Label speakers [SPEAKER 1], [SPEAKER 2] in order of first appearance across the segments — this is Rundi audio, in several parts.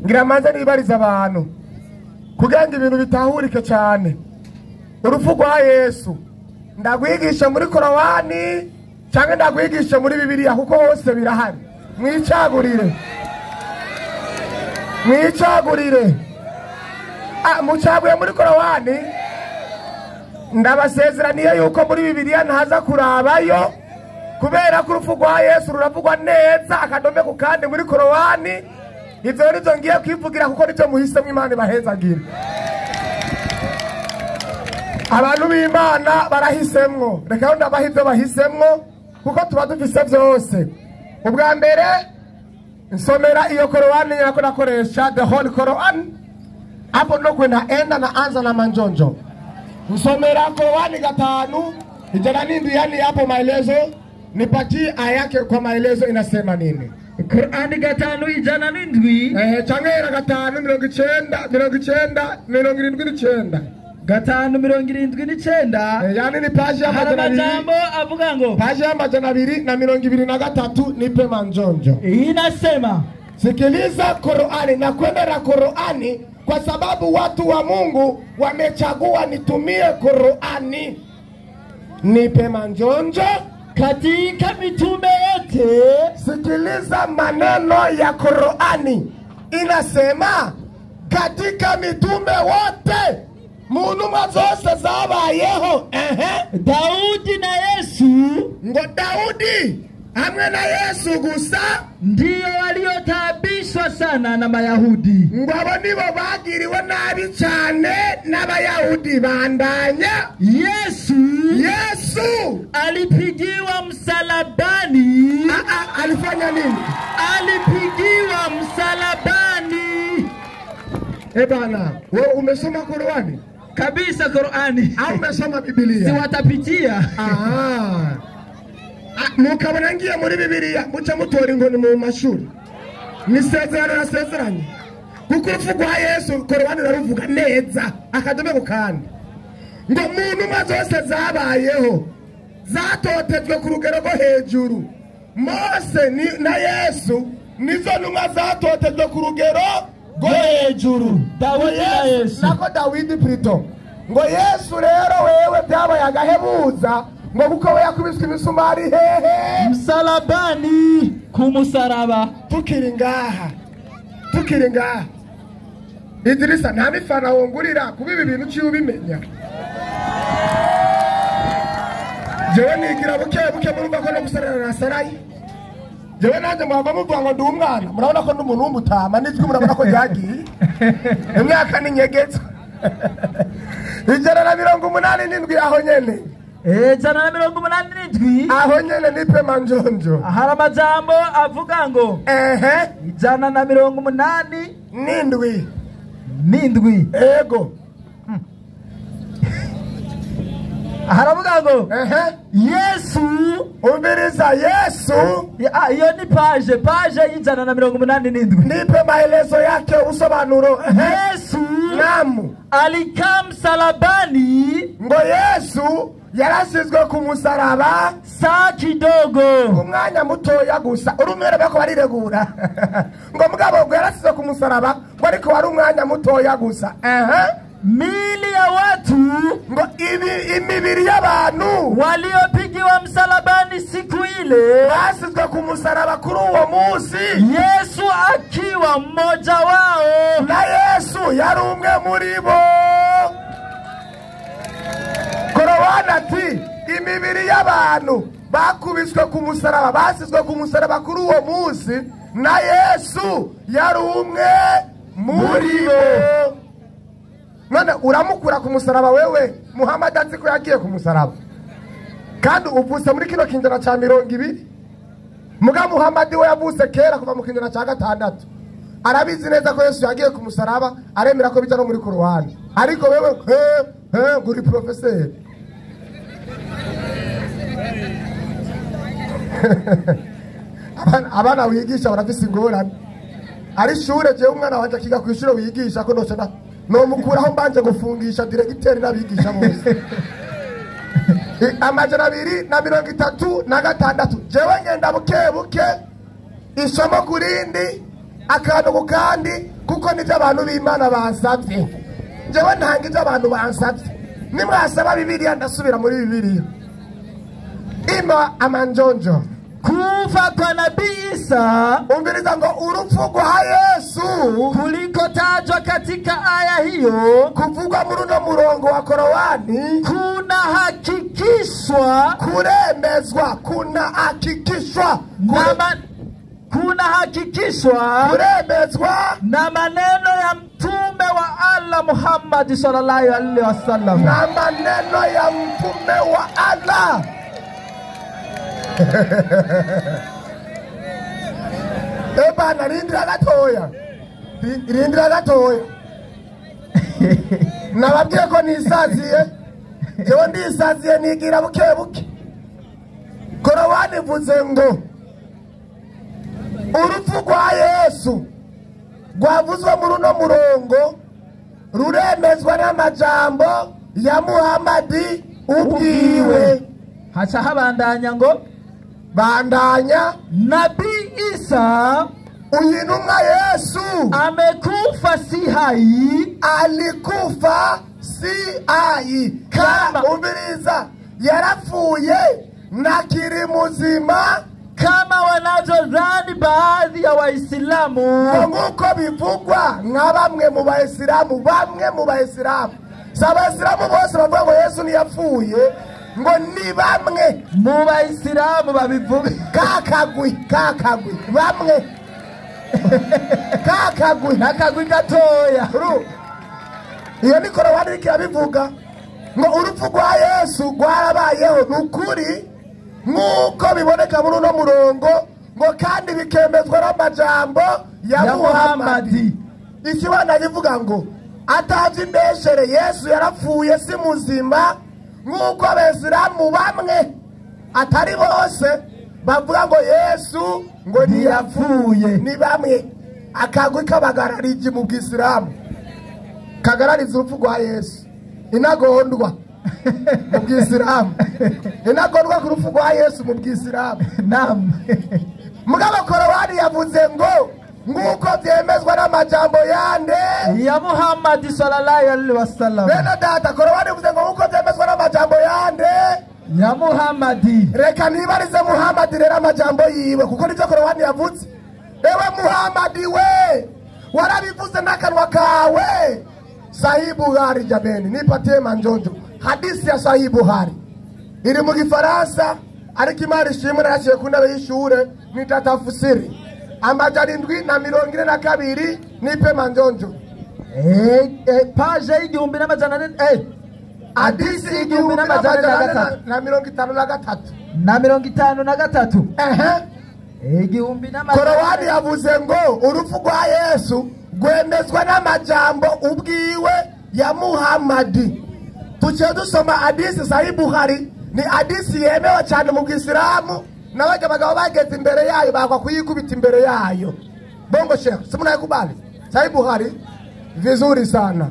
[SPEAKER 1] ngira manze nibariza abantu kugira ngo ibintu bitahurike cyane. Urupfu rwa Yesu ndagwigisha muri Korowani cyangwa ndagwigisha muri Bibiliya kuko hose birahari. Mwicagurire mucaguye muri Korowani. Ndabasezeraniye yuko muri Bibiliya ntaza kurabayo kubera ko urupfu rwa Yesu ruravugwa neza akadome ku kandi muri Korowani. Ivyo nizo ngiye kwivugira kuko nizo muhisemo Imana bahezagira. Abantu b'Imana barahisemwo, reka ndabahize bahisemwo kuko tuba dufise vyose. Ubwa mbere nsomera iyo Korowani yako nakoresha the whole Quran. Hapo ndo kwenda na anza na manjonjo. Nsomera Korowani 5 ijana nindi, yani hapo maelezo nipatie aya yake kwa maelezo inasema nini.
[SPEAKER 2] Korowani 5 ijana nindwi
[SPEAKER 1] changera 5 99
[SPEAKER 2] 579
[SPEAKER 1] yani ni paji ya
[SPEAKER 2] majambo avuga ngo
[SPEAKER 1] paji ya 223 nipe manjonjo.
[SPEAKER 2] Inasema
[SPEAKER 1] sikiliza Korowani na kwenda Korowani kwa sababu watu wa Mungu wamechagua nitumie Korowani. Nipe manjonjo
[SPEAKER 2] katika mitume yote.
[SPEAKER 1] Sikiliza maneno ya Korowani inasema katika mitume wote munuma zose zabayeho
[SPEAKER 2] Daudi na Yesu,
[SPEAKER 1] ngo Daudi hamwe na Yesu gusa
[SPEAKER 2] ndio waliotaabishwa sana na Mayahudi.
[SPEAKER 1] Ngo abo nibo bagiriwe nabi cyane n'Abayahudi. Bandanya.
[SPEAKER 2] Yesu alipigiwa msalabani.
[SPEAKER 1] Alifanya nini?
[SPEAKER 2] Alipigiwa msalabani.
[SPEAKER 1] Bana, wewe umesoma Korowani?
[SPEAKER 2] Kabisa Korowani.
[SPEAKER 1] Au umesoma Biblia?
[SPEAKER 2] Si watapitia.
[SPEAKER 1] Mukabona ngiye muri Biblia muca mutora ingoni mu mashuri. Nisezerano nasezeranye. Kuko urupfu rwa Yesu Korowani raruvuga neza akadome ku kandi. Ngo muntu mazose zabayeho zatotejwe ku rugero rwo hejuru. Mose na Yesu nizo numa zatotejwe ku rugero rwo hejuru.
[SPEAKER 2] Dawidi na Yesu.
[SPEAKER 1] Nako Dawidi Prito. Ngo Yesu rero wewe byabaye agahebuza ngo kuko we yakubiswe imisumari hehe
[SPEAKER 2] msalabani ku musaraba.
[SPEAKER 1] Tukiri ngaha Idrisa nta mifana wongurira kuba ibi bintu cyo ubimenya. Jewe nigira buke murumva ko no gusarana na Sarayi. Jewe nanje mwava muvuga ngo ndi umwana, murabona ko n'umuntu w'umutama nitwe murabona ko yagiye imyaka n'inyegezo. 187 aho nyene.
[SPEAKER 2] 187
[SPEAKER 1] aho nyene nipe manjonjo.
[SPEAKER 2] Hari amajambo avuga ngo 187
[SPEAKER 1] ego.
[SPEAKER 2] Haravuga ngo Yesu,
[SPEAKER 1] umviriza Yesu.
[SPEAKER 2] Iyo ni page y'187.
[SPEAKER 1] Nipe maelezo yake usobanuro.
[SPEAKER 2] Yesu
[SPEAKER 1] namu
[SPEAKER 2] alikaa msalabani.
[SPEAKER 1] Ngo Yesu yarasizwe ku musaraba
[SPEAKER 2] saa kidogo,
[SPEAKER 1] umwanya mutoya gusa. Urumere bako bariregura ngo mugabo ngo yarasizwe ku musaraba ngo ariko wari umwanya mutoya gusa.
[SPEAKER 2] Mili ya watu,
[SPEAKER 1] ngo imibiri y'abantu
[SPEAKER 2] waliopigiwa msalabani siku ile
[SPEAKER 1] basizwe ku musaraba kuri uwo munsi,
[SPEAKER 2] Yesu akiwa mmoja wao.
[SPEAKER 1] Na Yesu yari umwe muri bo. Korowani ati imibiri y'abantu bakubiswe ku musaraba, basizwe ku musaraba kuri uwo munsi, na Yesu yari umwe muri bo. None uramukura ku musaraba wewe Muhammad azi ko yagiye ku musaraba kandi uvuse muri kino kinjana ca 200. Muga Muhammad we yavuse kera kuva mu kinjana ca 6. Arabizi neza ko Yesu yagiye ku musaraba, aremera ko bija no muri Korowani. Ariko wewe guri professeur abana wigisha barafise ingorane. Ari shure je umwana wanje akiga ku ishure wigisha ko nocana no mukuraho mbanje gufungisha directeur n'abigisha bose. 236 jewe ngenda buke isomo kurindi akantu ku kandi kuko nibyo abantu b'Imana bansabye. Jewe ntanga ibyo abantu bansabye. Nimwasaba Bibiliya ndasubira muri Bibiliya. Ima amanjonjo
[SPEAKER 2] kufa kwa Nabii Isa
[SPEAKER 1] umviriza ngo urupfu rwa Yesu
[SPEAKER 2] kulikotajwa katika aya hiyo
[SPEAKER 1] kuvugwa muri uno murongo wa Korowani
[SPEAKER 2] kunahakikishwa
[SPEAKER 1] kuremezwa
[SPEAKER 2] na maneno ya mtume wa Allah Muhammad sallallahu alaihi wasallam,
[SPEAKER 1] na maneno ya mtume wa Allah. Bana rindira gatoya nababwiye ko nisaziye, jewe ndisaziye nigira buke buke. Korowani ivuze ngo urupfu rwa Yesu rwavuzwe muri uno murongo ruremezwa n'amajambo ya Muhammadi ubwiwe.
[SPEAKER 2] Haca habandanya ngo
[SPEAKER 1] bandanya
[SPEAKER 2] Nabii Isa
[SPEAKER 1] uyu ntumwa Yesu
[SPEAKER 2] amekufa si hai,
[SPEAKER 1] alikufa si hai. Kama umviriza, yarapfuye nakiri muzima
[SPEAKER 2] kama wanavyodhani baadhi ya Waislamu,
[SPEAKER 1] nk'uko bivugwa nka bamwe mu Bayisilamu. Si Abayisilamu bose bavuga ngo Yesu ntiyapfuye, ngo ni bamwe
[SPEAKER 2] mu Bayisilamu babivuga.
[SPEAKER 1] kakagwi bamwe
[SPEAKER 2] nakagwi gatoya.
[SPEAKER 1] Iyo ni Korowani iriko irabivuga ngo urupfu rwa Yesu rwarabayeho n'ukuri nk'uko biboneka muri uno murongo, ngo kandi bikemezwa n'amajambo ya Muhammadi. Ikibana kivuga ngo atavye imbeshere Yesu yarapfuye si muzima, nk'uko Abisilamu bamwe atari bose bavuga ngo Yesu ngo ntiyapfuye. Ni bamwe akagwi k'abagarariji mu Bwisilamu kagarariza urupfu rwa Yesu, inagondwa mu Bwisilamu, inagondwa ku rupfu rwa Yesu mu Bwisilamu. Mugabo Korowani yavuze ngo nk'uko byemezwa n'amajambo yande
[SPEAKER 2] ya Muhammad sallallahu alaihi wasallam.
[SPEAKER 1] Bene data, Korowani yavuze ngo nk'uko byemezwa n'amajambo yande
[SPEAKER 2] ya Muhammad.
[SPEAKER 1] Reka nibarize Muhammad rero amajambo yiwe, kuko nivyo Korowani yavuze. Ewe Muhammad we, warabivuze n'akanwa kawe. Sahih Bukhari jameni, nipatie manjonjo. Hadithi ya Sahih Bukhari iri mu Gifaransa, ariko Imana ishimwe narashiye ku ntebe y'ishure nitatafusiri. Amajana 742 nipe manjonjo.
[SPEAKER 2] Page y'igihumbi n'amajana ane.
[SPEAKER 1] Hadithi y'igihumbi n'amajana na 53.
[SPEAKER 2] Igihumbi n'amajana.
[SPEAKER 1] Korowani yavuze ngo urupfu rwa Yesu rwemezwa n'amajambo ubwiwe ya Muhammadi. Tuciye dusoma hadithi Sahih Bukhari, ni hadithi yemewe cyane mu Bwisilamu, n'abagabo bageze imbere yayo bakwa kuyikubita imbere yayo. Bongo Sheikh, simunayikubali. Sahih Bukhari vizuri sana.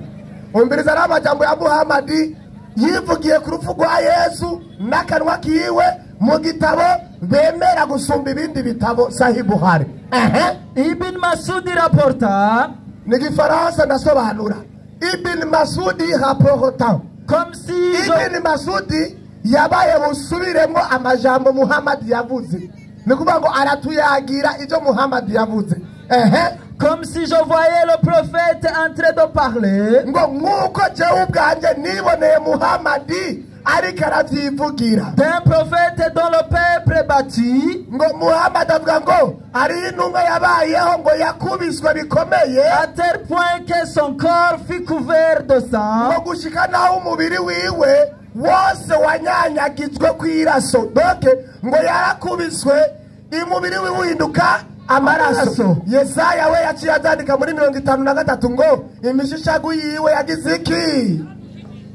[SPEAKER 1] Umbiriza n'amajambo ya Muhammadi yivugiye ku rupfu rwa Yesu n'akanwa kiwe mu gitabo bemera gusumba ibindi bitabo Sahih Bukhari.
[SPEAKER 2] Ibn Masudi rapporta,
[SPEAKER 1] ni Gifaransa ndasobanura. Ibn Masudi rapporta
[SPEAKER 2] comme si
[SPEAKER 1] Ibn Masudi yabaye busubiremo amajambo Muhammad yavuze, ni kuvuga ngo aratuyagira ivyo Muhammad yavuze.
[SPEAKER 2] Comme si je voyais le prophète en train de parler,
[SPEAKER 1] ngo nk'uko jewe ubwanje niboneye Muhammadi ariko aravyivugira.
[SPEAKER 2] d'un prophète dont le peuple bâti,
[SPEAKER 1] ngo Muhammad avuga ngo ari intumwa yabayeho ngo yakubiswe bikomeye
[SPEAKER 2] à tel point que son corps fut couvert de sang,
[SPEAKER 1] ngo gushika naho umubiri wiwe wose wanyanyagizwe kw'iraso. Doke ngo yarakubiswe umubiri wiwe uhinduka amaraso. Yesaya we yaciye azandika muri 53 ngo imishishagu yiwe yagize iki?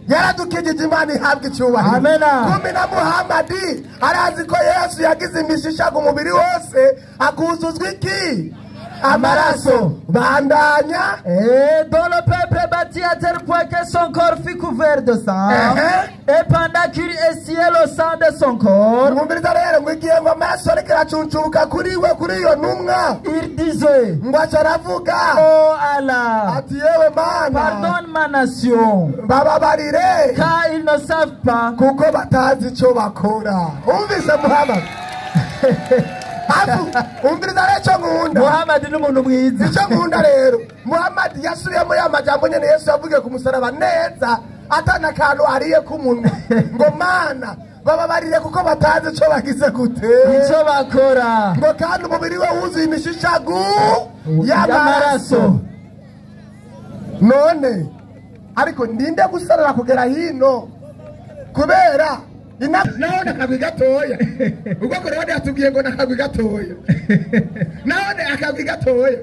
[SPEAKER 1] Yaradukijije. Imana ihabwe icyubahiro.
[SPEAKER 2] Amena.
[SPEAKER 1] Kumbe na Muhammadi arazi ko Yesu yagize imishishagu umubiri wose akuzuzwa iki? Amaraso. Bandanya
[SPEAKER 2] et dont le peuple bâti partit à tel point que son corps fut couvert de sang. Et pendant qu'il essuyait le sang de son corps,
[SPEAKER 1] mwumviriza rero ngo igihe ngo amaraso ariko aracuncubuka kuri we kuri iyo ntumwa
[SPEAKER 2] il disait,
[SPEAKER 1] ngo aca aravuga
[SPEAKER 2] oh Allah,
[SPEAKER 1] ati yewe mana
[SPEAKER 2] pardonne ma nation,
[SPEAKER 1] bababarire
[SPEAKER 2] car ils ne savent pas.
[SPEAKER 1] kuko batazi icyo bakora. Umvise Muhammad umviriza rero icyo nkunda
[SPEAKER 2] Muhammad ni umuntu mwiza.
[SPEAKER 1] icyo nkunda rero Muhammad yasubiyemo ya majambo nyene Yesu yavugiye ku musaraba neza atana akantu ariye k'umunwa ngo mana bababarire kuko batazi icyo bagize gute
[SPEAKER 2] icyo bakora,
[SPEAKER 1] ngo kandi umubiri we wuzuye imishishagu y'amaraso. None ariko ndinde gusarara kugera hino kubera naone akagwi gatoya ubwo korode yatubwiye ngo nakagwi gatoya naone akagwi gatoya.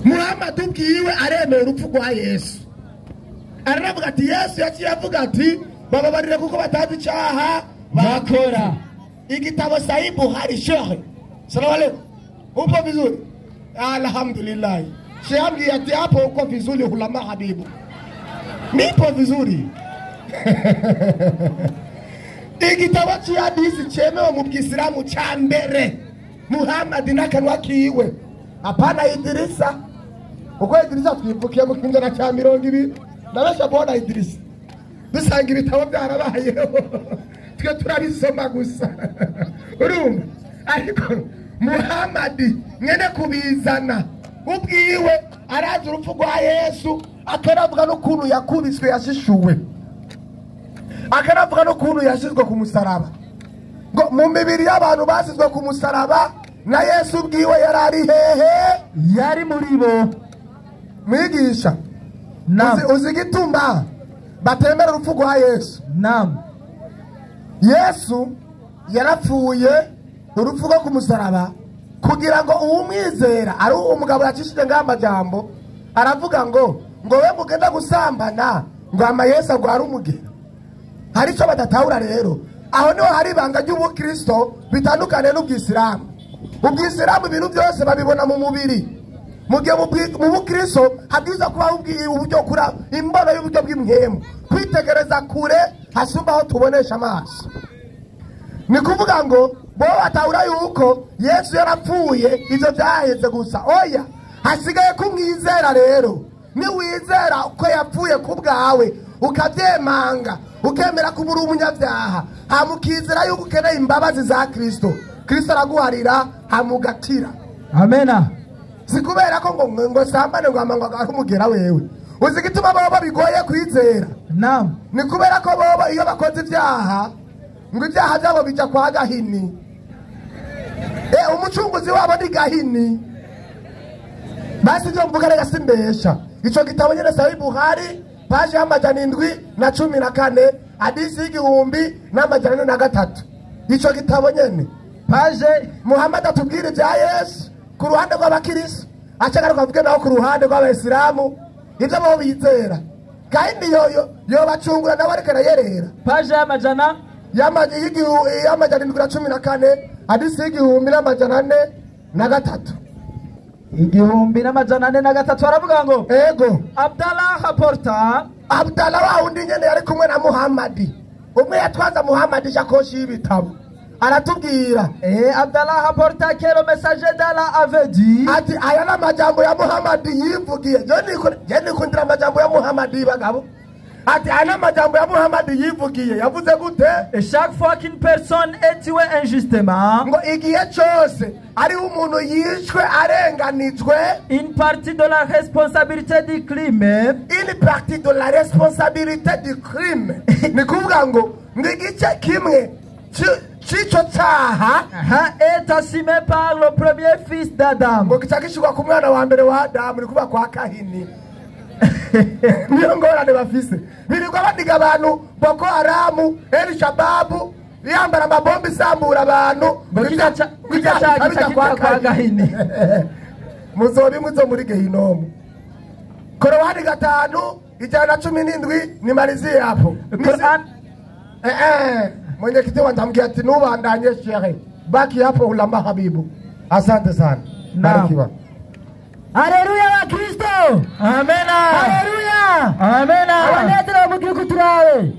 [SPEAKER 1] Muhammad ubwiwe aremera urupfu rwa Yesu, aravuga ati Yesu yaciye avuga ati bababarire kuko batazi icyaha bakora. Igitabo Sahih Bukhari shehe salamu alaykum upo vizuri alhamdulillah shehe ambia ati hapo uko vizuri ulama habibu nipo vizuri. Igitabo cy'hadisi cyemewe mu Bwisilamu cya mbere Muhammad n'akanwa kiwe apana Idrisa uko Idrisa twivukiye mu kinjana cya 200 nabasha bona Idrisa dusanga ibitabo byarabayeho twe turabisoma gusa urumva. Ariko Muhammad nyene kubizana ubwiwe arazi urupfu rwa Yesu, akaravuga n'ukuntu yakubiswe yashishuwe, akaravuga n'ukuntu yashizwe ku musaraba, ngo mu mibiri y'abantu basizwe ku musaraba na Yesu ubwiwe yarari hehe,
[SPEAKER 2] yari muri bo.
[SPEAKER 1] Mwigisha uzi gituma batemera urupfu rwa Yesu? Yesu yarapfuye urupfu rwo ku musaraba kugira ngo uwumwizera, ari umugabo yacishije ng'amajambo aravuga ngo we mugenda gusambana ngo ama Yesu agwara umugera. Hari icyo badatahura rero, aho niho hari ibanga ry'ubukristo bitandukanye n'ubwisilamu. Ubwisilamu ibintu byose babibona mu mubiri, mu gihe mu bukristo habwiza kuba uburyo kura imbono y'uburyo bw'imhemu, kwitegereza kure hasumba aho tubonesha amaso. Ni kuvuga ngo bo batahura yuko Yesu yarapfuye ivyo byaheze gusa. Oya, hasigaye kumwizera rero. Ni wizera ko yapfuye kubwawe ukabyemanga ukemera kubura umunyabyaha, hamukizera yuko ukeneye imbabazi za Kristo, Kristo araguharira hamugakira.
[SPEAKER 2] Amena.
[SPEAKER 1] Sikubera ko ngo sambane ngo amango akumugera wewe. Uzi gituma baba bigoye kwizera? Ni kubera ko baba iyo bakoze ibyaha ngo ibyaha byabo bija kwa Gahini. Umucunguzi wabo ni Gahini. Basi byo mvuga rega simbesha. Ico gitabo nyene Sahih Bukhari page y'amajana 714 hadisi y'igihumbi n'amajana 403. Ico gitabo nyene page Muhammad atubwira ibya Yesu ku ruhande rw'abakirisi, acagaruka avuge naho ku ruhande rw'abayisilamu ibyo bo bizera. Kandi yo bacungura n'abarekera yerera. Page y'amajana 714 hadisi y'igihumbi n'amajana 403. Igihumbi n'amajana 403 aravuga ngo ego Abdallah rapporta, Abdallah wa undi nyene yari kumwe na Muhammad, umwe yatwaza Muhammad jakoshi y'ibitabo, aratubwira Abdallah rapporta que le messager d'Allah avait dit ati aya na majambo ya Muhammad yivugiye. Je nikundira amajambo ya Muhammad bagabo. Ati ana majambo ya Muhammad yivugiye yavuze gute? Et chaque fois qu'une personne est tuée injustement, ngo igihe cyose ari umuntu yishwe arenganijwe, une partie de la responsabilité du crime, une partie de la responsabilité du crime ni kuvuga ngo igice kimwe c'ico cyaha est assumé par le premier fils d'Adam, ngo kitakishwa ku mwana wa mbere wa Adamu, ni kuba kwa Kahini. Niyo ngorane bafise, birirwa bandiga abantu Boko Haramu, El Shababu, yambara amabombi isambura abantu kwica kwa Gahini. Muzobi muzo muri Gehinomu. Korowani 5 117 nimalizie hapo. Mwenyekiti ndamgia ati nubandanye shehe, baki hapo ulama habibu. Asante sana. Barikiwa.
[SPEAKER 2] Haleluya wa Kristo. Amena. Haleluya. Amena. Abanetero mugihugu turawe.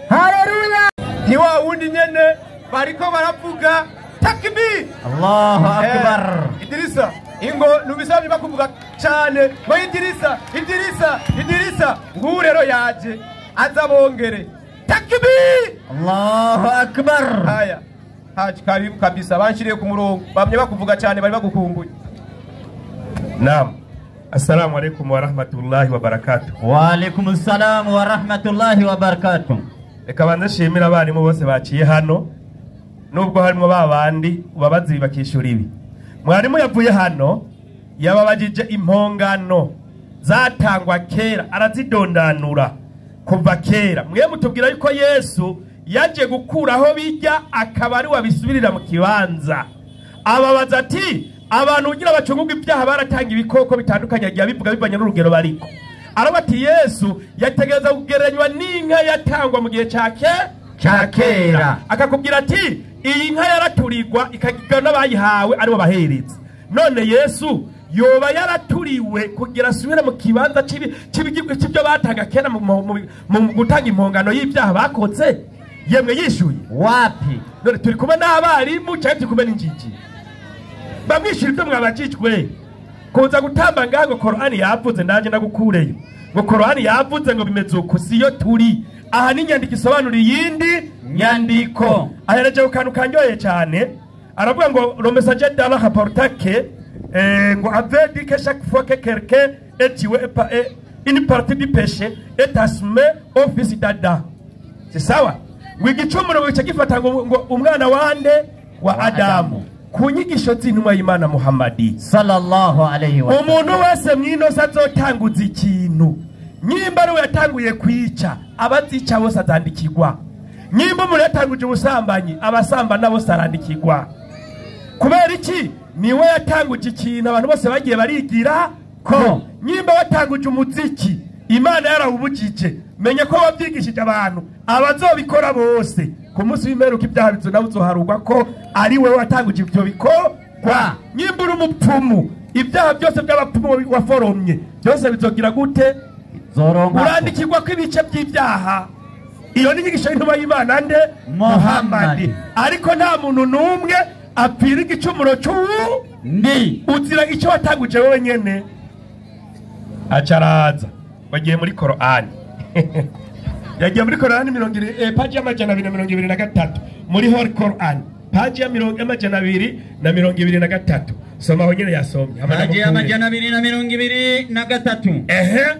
[SPEAKER 2] Haleluya.
[SPEAKER 1] Ni wa wundi nyene bariko baravuga takbir.
[SPEAKER 2] Allahu akbar.
[SPEAKER 1] Idrisa ingo nubisabye bakuvuga cyane ngo Idrisa ngurero yaje azabongere takbir.
[SPEAKER 2] Allahu akbar.
[SPEAKER 1] Haya haji karibu kabisa banshiriye ku murongo bamye bakuvuga cyane bari bagukumbuye. Naam. Assalamu alaikum wa rahmatullahi wa barakatuh.
[SPEAKER 2] Wa alaikum assalam wa rahmatullahi wa barakatuh.
[SPEAKER 1] Reka bandashimira abarimu bose baciye hano nubwo harimo babandi babazi bakishura ibi. Mwarimu yavuye hano yababajije impongano zatangwa kera arazidondanura kuva kera. Mwe mutubwira yuko Yesu yaje gukuraho bijya akabari wabisubirira mu kibanza. Ababaza ati abantu ugira bacunguga ibyaha baratanga ibikoko bitandukanye yagiye bivuga bivanye n'urugero bariko. Arabati Yesu yategereza kugereranywa n'inka yatangwa mu gihe cya kera. Akakubwira ati iyi nka yaraturirwa ikagirwa n'abayihawe aribo bahereza. None Yesu yoba yaraturiwe kugira asubire mu kibanza cy'ibyo batanga kera mu gutanga impongano y'ibyaha bakoze. Yemwe yishuye
[SPEAKER 2] wapi?
[SPEAKER 1] None turi kumwe n'abarimu cyangwa turi kumwe n'injiji? Bamwishira ibyo mwabajijwe kuza gutamba ngaho Korani yavuze ndanje ndagukureyo ngo Korani yavuze ngo bimeze uko siyo turi. Aha ni nyandiko isobanura yindi nyandiko. Ahereje ukantu kanyoye cyane aravuga ngo le messager de la rapporta que ngo avait dit que chaque fois que quelqu'un est tué une partie du péché est assumée au fils d'Adam. C'est ça? Ngo igicumuro ngo cyagifata ngo umwana wande wa Adamu. Kunyigisho z'intumwa y'Imana Muhammadi
[SPEAKER 2] sallallahu alayhi wa sallam. Umuntu
[SPEAKER 1] wese mwino sazotanguza ikintu nyimba ari yatanguye kwica abazica bose azandikirwa. Nyimba umuntu yatanguje ubusambanyi abasambana bose arandikirwa. Kubera iki? Niwe yatanguje ikintu abantu bose bagiye barigira ko. Nyimba watanguje umuziki Imana yarawubujije menye ko wabyigishije abantu abazobikora bose ku munsi w'imperuka ibyaha bizo nawe uzoharugwa ko ari we watanguje ibyo bikorwa. Nyimba uri umupfumu ibyaha byose by'abapfumu waforomye byose bizogira gute?
[SPEAKER 2] Zoronka.
[SPEAKER 1] Urandikirwa ko ibice by'ibyaha. Iyo ni inyigisho y'intumwa y'Imana nde Muhammad. Ariko nta muntu numwe apfira igicumuro cy'undi uzira icyo watanguje wowe nyene. Acaraza bagiye muri Korani. Yagiye muri Korani page y'amajana 223 muri Holy Quran page ya 223. Soma aho nyene yasomye
[SPEAKER 2] page y'amajana 223.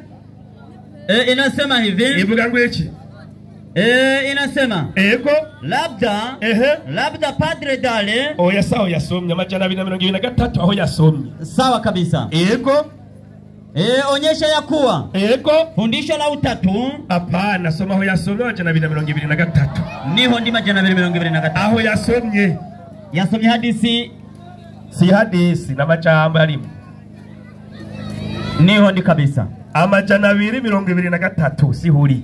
[SPEAKER 2] Inasema hivi.
[SPEAKER 1] Ivuga ngo iki?
[SPEAKER 2] Inasema
[SPEAKER 1] ego
[SPEAKER 2] labda Padre Dale.
[SPEAKER 1] Oya sawa yasomye amajana 223 aho yasomye.
[SPEAKER 2] Sawa kabisa.
[SPEAKER 1] Ego
[SPEAKER 2] onyesha ya kuwa
[SPEAKER 1] ego
[SPEAKER 2] fundisho la utatu.
[SPEAKER 1] Hapana, soma aho yasomye amajana 223.
[SPEAKER 2] Niho ndi majana 223.
[SPEAKER 1] Aho yasomye
[SPEAKER 2] hadisi.
[SPEAKER 1] Si hadisi na majambo arimo.
[SPEAKER 2] Niho ndi kabisa.
[SPEAKER 1] Amajana 223 sihuri.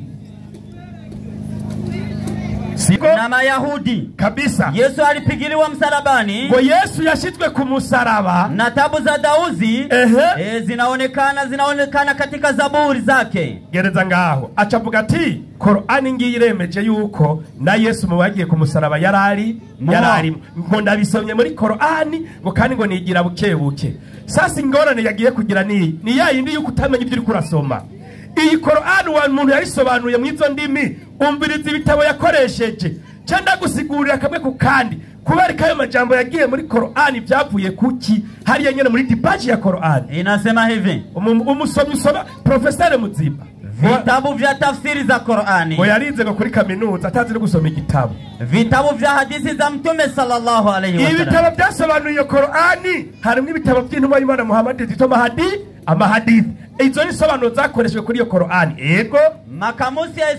[SPEAKER 1] Siko
[SPEAKER 2] na Mayahudi
[SPEAKER 1] kabisa.
[SPEAKER 2] Yesu alipigiliwa msalabani.
[SPEAKER 1] Ngo Yesu yashitwe ku musaraba.
[SPEAKER 2] Na tabu za Dauzi zinaonekana katika zaburi zake.
[SPEAKER 1] Gereza ngaho acavuga ati Korani ngiye iremeje yuko na Yesu mu bagiye ku musaraba yarari ngo ndabisomye muri Korani ngo kandi ngo nigira bukebuke. Sasa ingorane yagiye kugira ni yayindi yuko utamenya ibyo uri kurasoma. Iyi Korani wa muntu yarisobanuye mu izo ndimi umviriza ibitabo yakoresheje cyanda gusigurira kamwe ku kandi kubera kayo majambo yagiye muri Korani byavuye kuki hariya nyene muri dipaji ya Korani.
[SPEAKER 2] Inasema hivi
[SPEAKER 1] umusomyi usoma Professor Muziba
[SPEAKER 2] vitabu vya tafsiri za Korani
[SPEAKER 1] ngo yarize ngo kuri kaminuza atazi no gusoma igitabo.
[SPEAKER 2] Vitabu vya hadithi za Mtume sallallahu alayhi wa sallam.
[SPEAKER 1] Ibitabo byasobanuye Korani harimo ibitabo by'intumwa y'Imana Muhammad zitwa amahadithi izo ni sobanuro zakoreshwe kuri iyo Korani. Ego
[SPEAKER 2] makamusi ya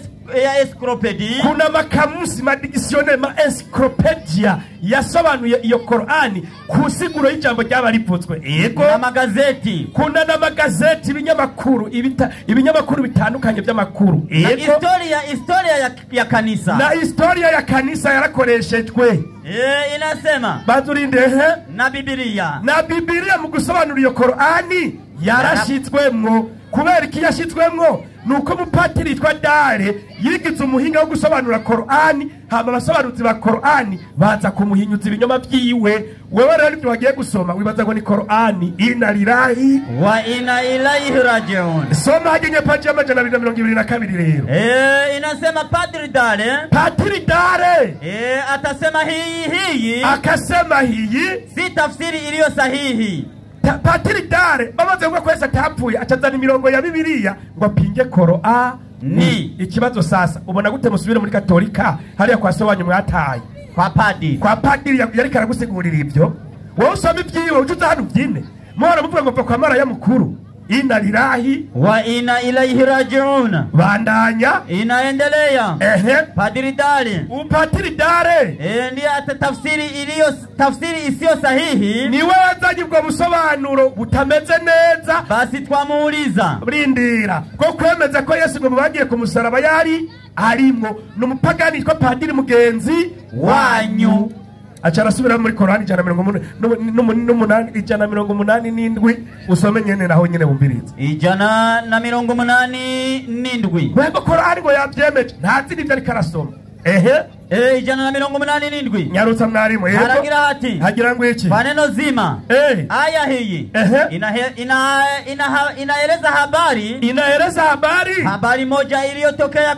[SPEAKER 2] encyclopedia,
[SPEAKER 1] kuna makamusi madictionnaire ma encyclopedia yasobanuye iyo Korani kusiguro y'ijambo ryaba rivutswe. Ego
[SPEAKER 2] na magazeti,
[SPEAKER 1] kuna na magazeti, ibinyamakuru bitandukanye by'amakuru. Ego
[SPEAKER 2] historia ya kanisa,
[SPEAKER 1] na historia ya kanisa yarakoreshejwe.
[SPEAKER 2] Inasema
[SPEAKER 1] bazurinde
[SPEAKER 2] na Biblia
[SPEAKER 1] mu gusobanura iyo Korani yarashitswemwo. Kubera iki yashitswemwo? Nuko mupatiri yitwa Dare yigize umuhinga wo gusobanura Korani, hama abasobanuzi ba Korani baza kumuhinyuza ibinyoma byiwe. Wewe rero ibyo wagiye gusoma wibaza ngo ni Korani. Inna lillahi
[SPEAKER 2] wa inna ilaihi rajiun.
[SPEAKER 1] Soma hagenye paji ya 222 rero.
[SPEAKER 2] Inasema Padri Dare atasema hii
[SPEAKER 1] akasema hii
[SPEAKER 2] si tafsiri iliyo sahihi.
[SPEAKER 1] Patiri Dare bamaze kuvuga ko Yesu atapfuye acazana imirongo ya Bibiliya ngo apinge Korani. Ikibazo sasa, ubona gute musubire muri Katolika hariya kwa so wanyu mwataye kwa padiri yari karagusigurira ibyo? Wowe usoma ibyiwe ucuza hano byine muhora muvuga ngo kwa mara ya mukuru. Inna lillahi
[SPEAKER 2] wa inna ilaihi rajiun.
[SPEAKER 1] Bandanya
[SPEAKER 2] inaendelea. Padri Dare,
[SPEAKER 1] Patiri Dare
[SPEAKER 2] ndiye tafsiri isiyo sahihi.
[SPEAKER 1] Ni wewe wazaji bwo busobanuro butameze neza.
[SPEAKER 2] Basi twamuuliza
[SPEAKER 1] brindira ko kwemeza ko Yesu ngo bagiye ku musaraba yari arimwo n'umupagani ko padiri mugenzi wanyu. Acarasubira muri Korani 187 usome nyene naho nyene bumbiriza
[SPEAKER 2] 187.
[SPEAKER 1] Wego Korani ngo yabyemeje ntazi nivyo ari karasoma.
[SPEAKER 2] 187
[SPEAKER 1] nyarutsa mwarimu. Yego
[SPEAKER 2] haragira hati
[SPEAKER 1] hagira ngo iki
[SPEAKER 2] maneno zima aya hii inaeleza habari moja iliyotokea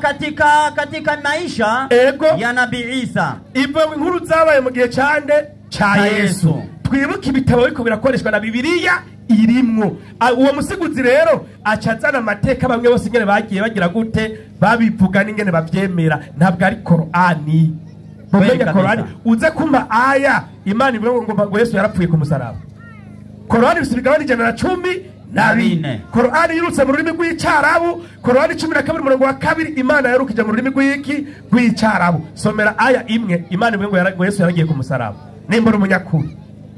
[SPEAKER 2] katika maisha ya Nabii Isa.
[SPEAKER 1] Ivo inkuru zabaye mu gihe cyande cha Yesu. Twibuka ibitabo biko birakoreshwa na Bibiliya irimwo. Uwo musiguzi rero acazana amateka bamwe bose ingene bagiye bagira gute babivuga n'ingene bavyemera. Ntabwo ari Korani. Bumenya Korani uze kumva aya Imana ivuga ngo Yesu yarapfuye ku musaraba. Korani bisibigabana 114. Korani yirutse mu rurimi rw'Icyarabu. Korani 12:2 Imana yarukije mu rurimi rw'Icyarabu. Somera aya imwe Imana ivuga ngo Yesu yaragiye ku musaraba. Nimbora umunyakuru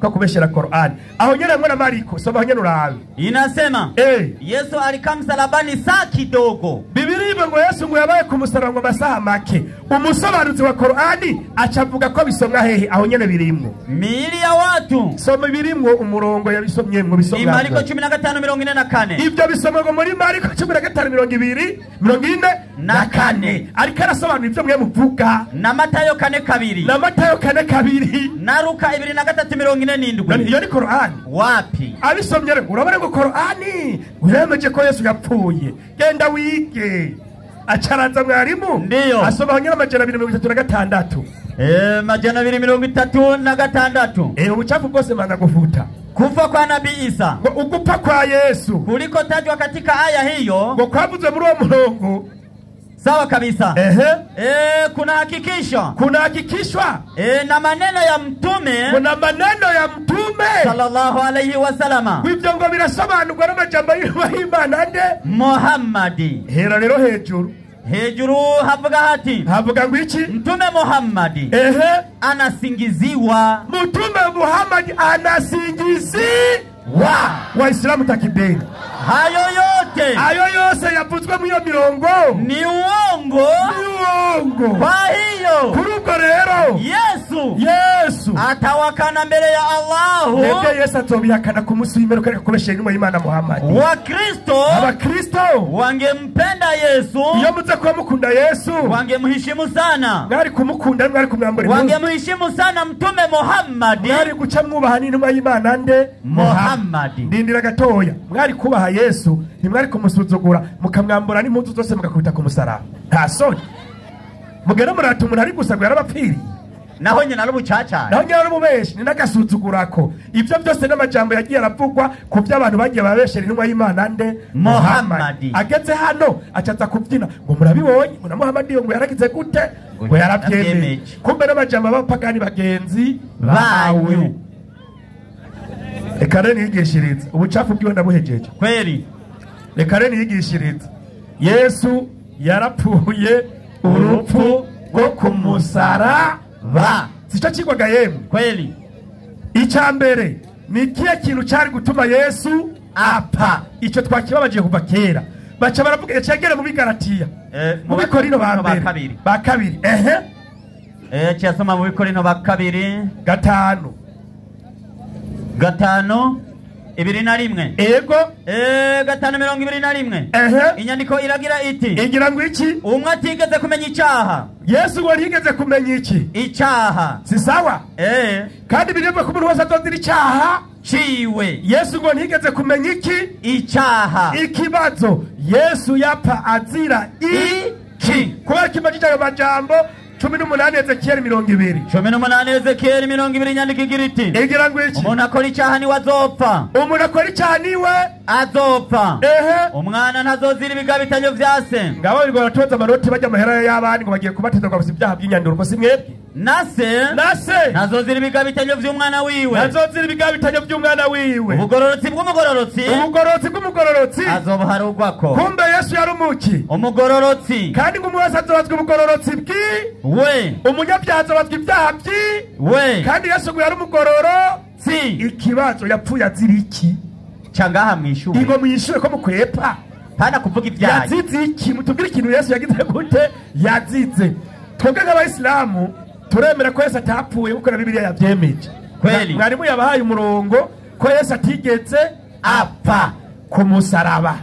[SPEAKER 1] kwa kubeshera Korani. Aho nyene mwana Mariko soma nyene urabe.
[SPEAKER 2] Inasema Yesu alikaa msalabani saa kidogo.
[SPEAKER 1] Biblia ngo Yesu ngo yabaye ku musaraba ngo masaha make. Umusobanuzi wa Korani acavuga ko bisomwa hehe? Aho nyene birimwo
[SPEAKER 2] miili ya watu.
[SPEAKER 1] Soma birimwo umurongo yabisomye ngo bisomwa
[SPEAKER 2] Mariko 15:44.
[SPEAKER 1] Ibyo bisomwa ngo muri Mariko 15:24 ariko arasobanura ibyo mwe muvuga.
[SPEAKER 2] Na Matayo
[SPEAKER 1] 4:2
[SPEAKER 2] na Luka 2:347.
[SPEAKER 1] Iyo ni Korani
[SPEAKER 2] wapi?
[SPEAKER 1] Abisomye rero urabona ngo Korani uremeje ko Yesu yapfuye. Genda wige. Acaranza mwarimu
[SPEAKER 2] ndiyo
[SPEAKER 1] asoma nyina 236.
[SPEAKER 2] 236.
[SPEAKER 1] Ubuchafu bwose mana gufuta.
[SPEAKER 2] Kufa kwa Nabii Isa,
[SPEAKER 1] ugupa kwa Yesu
[SPEAKER 2] kuliko tajwa katika aya hiyo
[SPEAKER 1] ngo kwavuzwe muri uwo murongo.
[SPEAKER 2] Sawa kabisa. Kuna hakikishwa na maneno ya mtume.
[SPEAKER 1] Kuna maneno ya mtume
[SPEAKER 2] sallallahu alayhi wasallam.
[SPEAKER 1] Ibyo ngo birasobanurwa n'amajambo y'Imana nde
[SPEAKER 2] Muhammadi.
[SPEAKER 1] Hera rero hejuru havuga ngo iki?
[SPEAKER 2] Mtume Muhammadi anasingiziwa.
[SPEAKER 1] Mtume Muhammadi anasingiziwa. Waislamu takibeni. Hayo yose yavuzwe mu iyo mirongo
[SPEAKER 2] ni uongo. Kwa hiyo
[SPEAKER 1] kuri ubwo rero Yesu
[SPEAKER 2] atawakana mbele ya Allah.
[SPEAKER 1] Nibyo Yesu atobihakana ku munsi w'imperuka ariko kubeshera intumwa y'Imana Muhammad. Abakristo
[SPEAKER 2] wangempenda Yesu.
[SPEAKER 1] Iyo muze kuba mukunda Yesu
[SPEAKER 2] wangemheshimu sana.
[SPEAKER 1] Mwari kumukunda, mwari kumwambura.
[SPEAKER 2] Wangemheshimu sana mtume Muhammad.
[SPEAKER 1] Mwari guca mwubaha n'intumwa y'Imana nde
[SPEAKER 2] Muhammad.
[SPEAKER 1] Ndindira gatoya. Mwari kubaha Yesu ntimwari kumusuzugura mukamwambura n'impuzu zose mugakubita ku musaraba. Nta soni. Mugera murata umuntu ari gusa yarabapfiri.
[SPEAKER 2] Naho nyina n'ubucaca.
[SPEAKER 1] Naho nyina n'umubeshi ni nagasuzugurako. Ibyo byose n'amajambo yagiye aravugwa ku by'abantu bagiye babeshera intumwa y'Imana nde
[SPEAKER 2] Muhammad.
[SPEAKER 1] Ageze hano acaza kubyina ngo murabibonye na Muhammad ngo yaragize gute ngo yarabyemeye. Kumbe n'amajambo abapagani bagenzi bawe. Ekare nigishiriza ubucafu bwiwe ndabuhejeje
[SPEAKER 2] kweli.
[SPEAKER 1] reka rero niyigishirize. Yesu yarapfuye urupfu rwo kumusaraba. Sico kigwaga yemwe
[SPEAKER 2] kweli.
[SPEAKER 1] icya mbere ni kiya kintu cyari gutuma Yesu apfa. Icyo twakibabaje kuva kera. Baca baravuga yacagera mu Bigalatiya mu Bikorino ba kabiri
[SPEAKER 2] cyasoma mu Bikorino ba kabiri
[SPEAKER 1] 5
[SPEAKER 2] 2:21.
[SPEAKER 1] Ego
[SPEAKER 2] 5:21. Inyandiko iragira iti
[SPEAKER 1] igira ngo iki?
[SPEAKER 2] Umwe atigeze kumenya icyaha.
[SPEAKER 1] Yesu ngo yigeze kumenya iki?
[SPEAKER 2] Icyaha.
[SPEAKER 1] Si sawa? Kandi bireba ko umuntu wese atozira icyaha
[SPEAKER 2] ciwe.
[SPEAKER 1] Yesu ngo yigeze kumenya iki?
[SPEAKER 2] Icyaha.
[SPEAKER 1] Ikibazo Yesu yapfa azira iki? Kubera kimaje cyayo majambo 18 Ezekiel 20.
[SPEAKER 2] 18 Ezekiel 20 inyandiko igira iti
[SPEAKER 1] igira ngo iki?
[SPEAKER 2] Umuntu akora icyaha niwe azopfa.
[SPEAKER 1] Umuntu akora icyaha niwe
[SPEAKER 2] azopfa. Umwana ntazozira ibigabitanyo vya se.
[SPEAKER 1] Ngabo birwa batoza amaroti bajya amahera y'abandi ngo bagiye kubateza kwa ibyaha by'inyanduro ko simwebwe.
[SPEAKER 2] Nase ntazozira ibigabitanyo vy'umwana wiwe.
[SPEAKER 1] Ntazozira ibigabitanyo by'umwana wiwe.
[SPEAKER 2] Ubugororotsi bw'umugororotsi azobuharugwako.
[SPEAKER 1] Kumbe Yesu yarumuki
[SPEAKER 2] umugororotsi.
[SPEAKER 1] Kandi ngo umuwese azobazwa ubugororotsi
[SPEAKER 2] we
[SPEAKER 1] umunyabyaha azobazwa ibyaha we. Kandi Yesu ngo yarumugororotsi. Ikibazo yapfuye azira iki?
[SPEAKER 2] Changaha mwishure
[SPEAKER 1] ingo mwishure ko mukwepa
[SPEAKER 2] pana kuvuga ibyaha.
[SPEAKER 1] Yazize iki? Mutubwire ikintu Yesu yagize gute yazize. Twebwe nk'abayisilamu turemera ko Yesu atapfuye kuko na Bibiliya yabyemeje.
[SPEAKER 2] Kweli
[SPEAKER 1] mwarimu yabahaye umurongo ko Yesu atigeze apfa ku musaraba.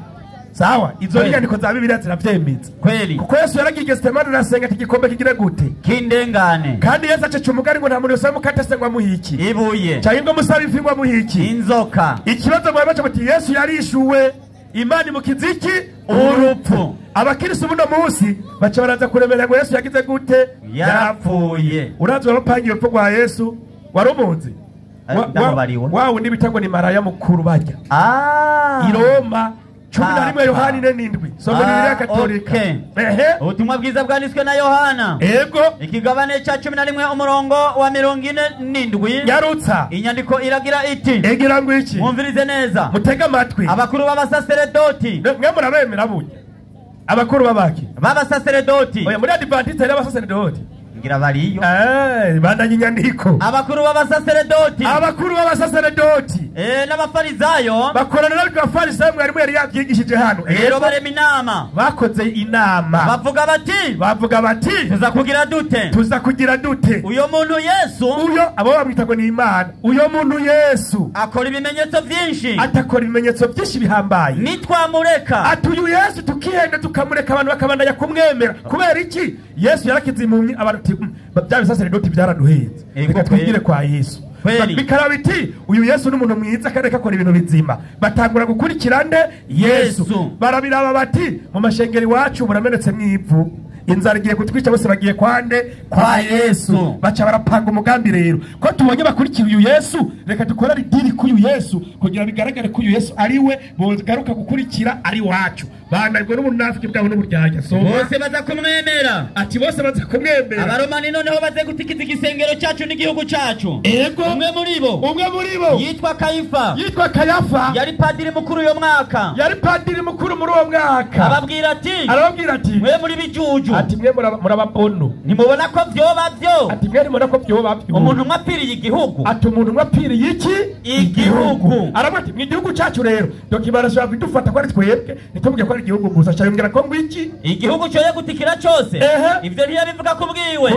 [SPEAKER 1] Sawa, izo nyandiko za Bibiliya ziravyemeza.
[SPEAKER 2] Kweli
[SPEAKER 1] kuko Yesu yaragiye Stefano nasenga igikombe kigire gute
[SPEAKER 2] kindengane.
[SPEAKER 1] Kandi Yesu acaca umugari ngo nta muntu yose mukatese ngo amuhiki
[SPEAKER 2] ibuye
[SPEAKER 1] cyangwa ngo musaba ifi ngo amuhiki
[SPEAKER 2] inzoka.
[SPEAKER 1] Ikibazo mwaye baca bati Yesu yarishuwe Imana mukiziki urupfu. Abakirisi buno munsi baca baraza kuremera ngo Yesu yagize gute
[SPEAKER 2] yapfuye.
[SPEAKER 1] Urazi wapangiye urupfu rwa Yesu warumunzi wawe n'ibitego ni maraya mukuru bajya i Roma 11 Yohana 4:7. Somo Bibiliya Katolika.
[SPEAKER 2] Ubutumwa bwiza bwanditswe na Yohana.
[SPEAKER 1] Ego
[SPEAKER 2] ikigabane ca 11 umurongo wa 47.
[SPEAKER 1] Yarutsa
[SPEAKER 2] inyandiko iragira iti
[SPEAKER 1] egira ngo iki?
[SPEAKER 2] Mwumvirize neza
[SPEAKER 1] mutega amatwi.
[SPEAKER 2] Abakuru b'abasaseredoti
[SPEAKER 1] mwe murabemera bunye abakuru babaki
[SPEAKER 2] b'abasaseredoti.
[SPEAKER 1] Oya muri Adventiste y'abasaseredoti
[SPEAKER 2] ngira bariyo
[SPEAKER 1] bandanye inyandiko.
[SPEAKER 2] Abakuru b'abasaseredoti n'abafarizayo
[SPEAKER 1] bakorana n'abafarizayo mwarimu yari yabyigishije hano.
[SPEAKER 2] Rero barema inama.
[SPEAKER 1] Bakoze inama bavuga bati tuza kugira dute
[SPEAKER 2] uyo muntu Yesu
[SPEAKER 1] uyo abo bamwita ngo ni Imana. Uyo muntu Yesu
[SPEAKER 2] akora ibimenyetso byinshi.
[SPEAKER 1] atakora ibimenyetso byinshi bihambaye.
[SPEAKER 2] Nitwamureka
[SPEAKER 1] atuyu Yesu tukihenda tukamureka abantu bakabandanya kumwemera. Kubera iki? Yesu yarakize impumyi abantu bya bisaseredoti byaraduhetse. Reka twigire kwa Yesu. Bikara biti uyu Yesu n'umuntu mwiza kandi akakora ibintu bizima. Batangura gukurikira nde Yesu. Barabiraba bati mu mashengeri wacu buramenetse mwivu. Inzara igiye kutwica bose bagiye kwande kwa Yesu. Baca barapanga umugambi rero ko tubonye bakurikira uyu Yesu reka dukora idini k'uyu Yesu kugira bigaragare ko uyu Yesu ari we bogaruka gukurikira ari wacu. Banarwe n'ubunafiki bwabo n'uburyarya.
[SPEAKER 2] Bose baza kumwemera.
[SPEAKER 1] Ati bose baza kumwemera.
[SPEAKER 2] Abaromani noneho baze gutikiza igisengero cyacu n'igihugu cyacu.
[SPEAKER 1] Ego
[SPEAKER 2] umwe muri bo yitwa Kayifa. Yari padiri mukuru uyo mwaka.
[SPEAKER 1] Muri uwo mwaka.
[SPEAKER 2] Arababwira ati mwe muri bijuju.
[SPEAKER 1] Ati mwe murababono.
[SPEAKER 2] Nimubona ko vyoba vyo.
[SPEAKER 1] Ati mwe nimubona ko vyoba vyo.
[SPEAKER 2] Umuntu mwapiriye igihugu.
[SPEAKER 1] Ati umuntu mwapiriye iki? Igihugu. Arabati mu gihugu cyacu rero dokibarasha bidufata ko ari twebwe nitubwiye ko ari igihugu gusa cyangwa ko ngwiki
[SPEAKER 2] igihugu cyo gutikira cyose. Ivyo ntiyabivuga kubwiwe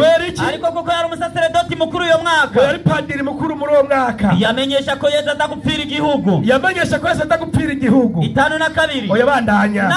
[SPEAKER 2] ariko kuko yari umusaseredoti mukuru uyo mwaka.
[SPEAKER 1] Yari padiri mukuru muri uwo mwaka.
[SPEAKER 2] Yamenyesha ko Yesu atagupfira igihugu. 5:2.
[SPEAKER 1] Oya bandanya.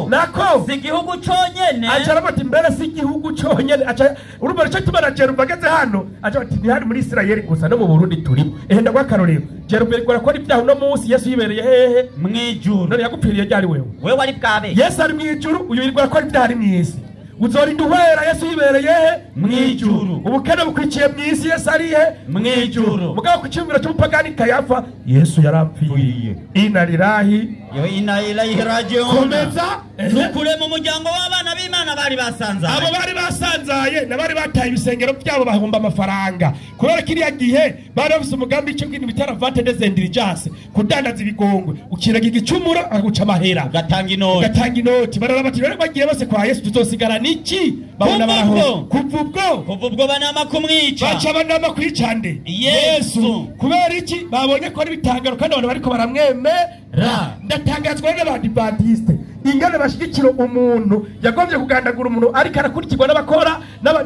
[SPEAKER 2] Nako si igihugu cyonyene.
[SPEAKER 1] Acara bati mbere si igihugu cyonyene. Aca urumva cyo tubaragera bageze hano. Aca bati ni hari muri Israeli gusa no mu Burundi turimo. Ndagwa karorero. Jeruberi gora ko ari byaho no munsi Yesu yibereye hehe
[SPEAKER 2] mwijuru.
[SPEAKER 1] None yakupfiriye ryari wewe
[SPEAKER 2] wari bwabe.
[SPEAKER 1] Yesu ari mwijuru uyu yirwa ko ari byari mwisi. Uzorinda uhera Yesu yibereye he
[SPEAKER 2] mwijuru.
[SPEAKER 1] Ubukene bukwikiye mwisi Yesu ari he
[SPEAKER 2] mwijuru.
[SPEAKER 1] Mugabo ku cyumviro cy'umupagani Kayafa Yesu yarapfiye. Inna lillahi
[SPEAKER 2] yo ina ilahi rajiun
[SPEAKER 1] komeza
[SPEAKER 2] nukure mu muryango w'abana b'Imana bari basanzaye
[SPEAKER 1] abo bari basanzaye nabari bataye ibisengero byabo bahomba amafaranga kubera kiriya gihe bari bafise umugambi cyo kwintu bitara vente des intelligence kudandaza ibigongwe ukiraga igicumuro akaguca amahera
[SPEAKER 2] gatanga inoti
[SPEAKER 1] barara bati rero bagiye bose kwa Yesu tuzosigara niki babona baraho kuvubwo banama kumwica baca banama kwicande Yesu kubera iki babonye ko ari bitangaro kandi abantu bariko baramwemera ndatangazwa n'abadivantiste ingane bashigikira umuntu yagombye kugandagura umuntu ariko arakurikirwa n'abakora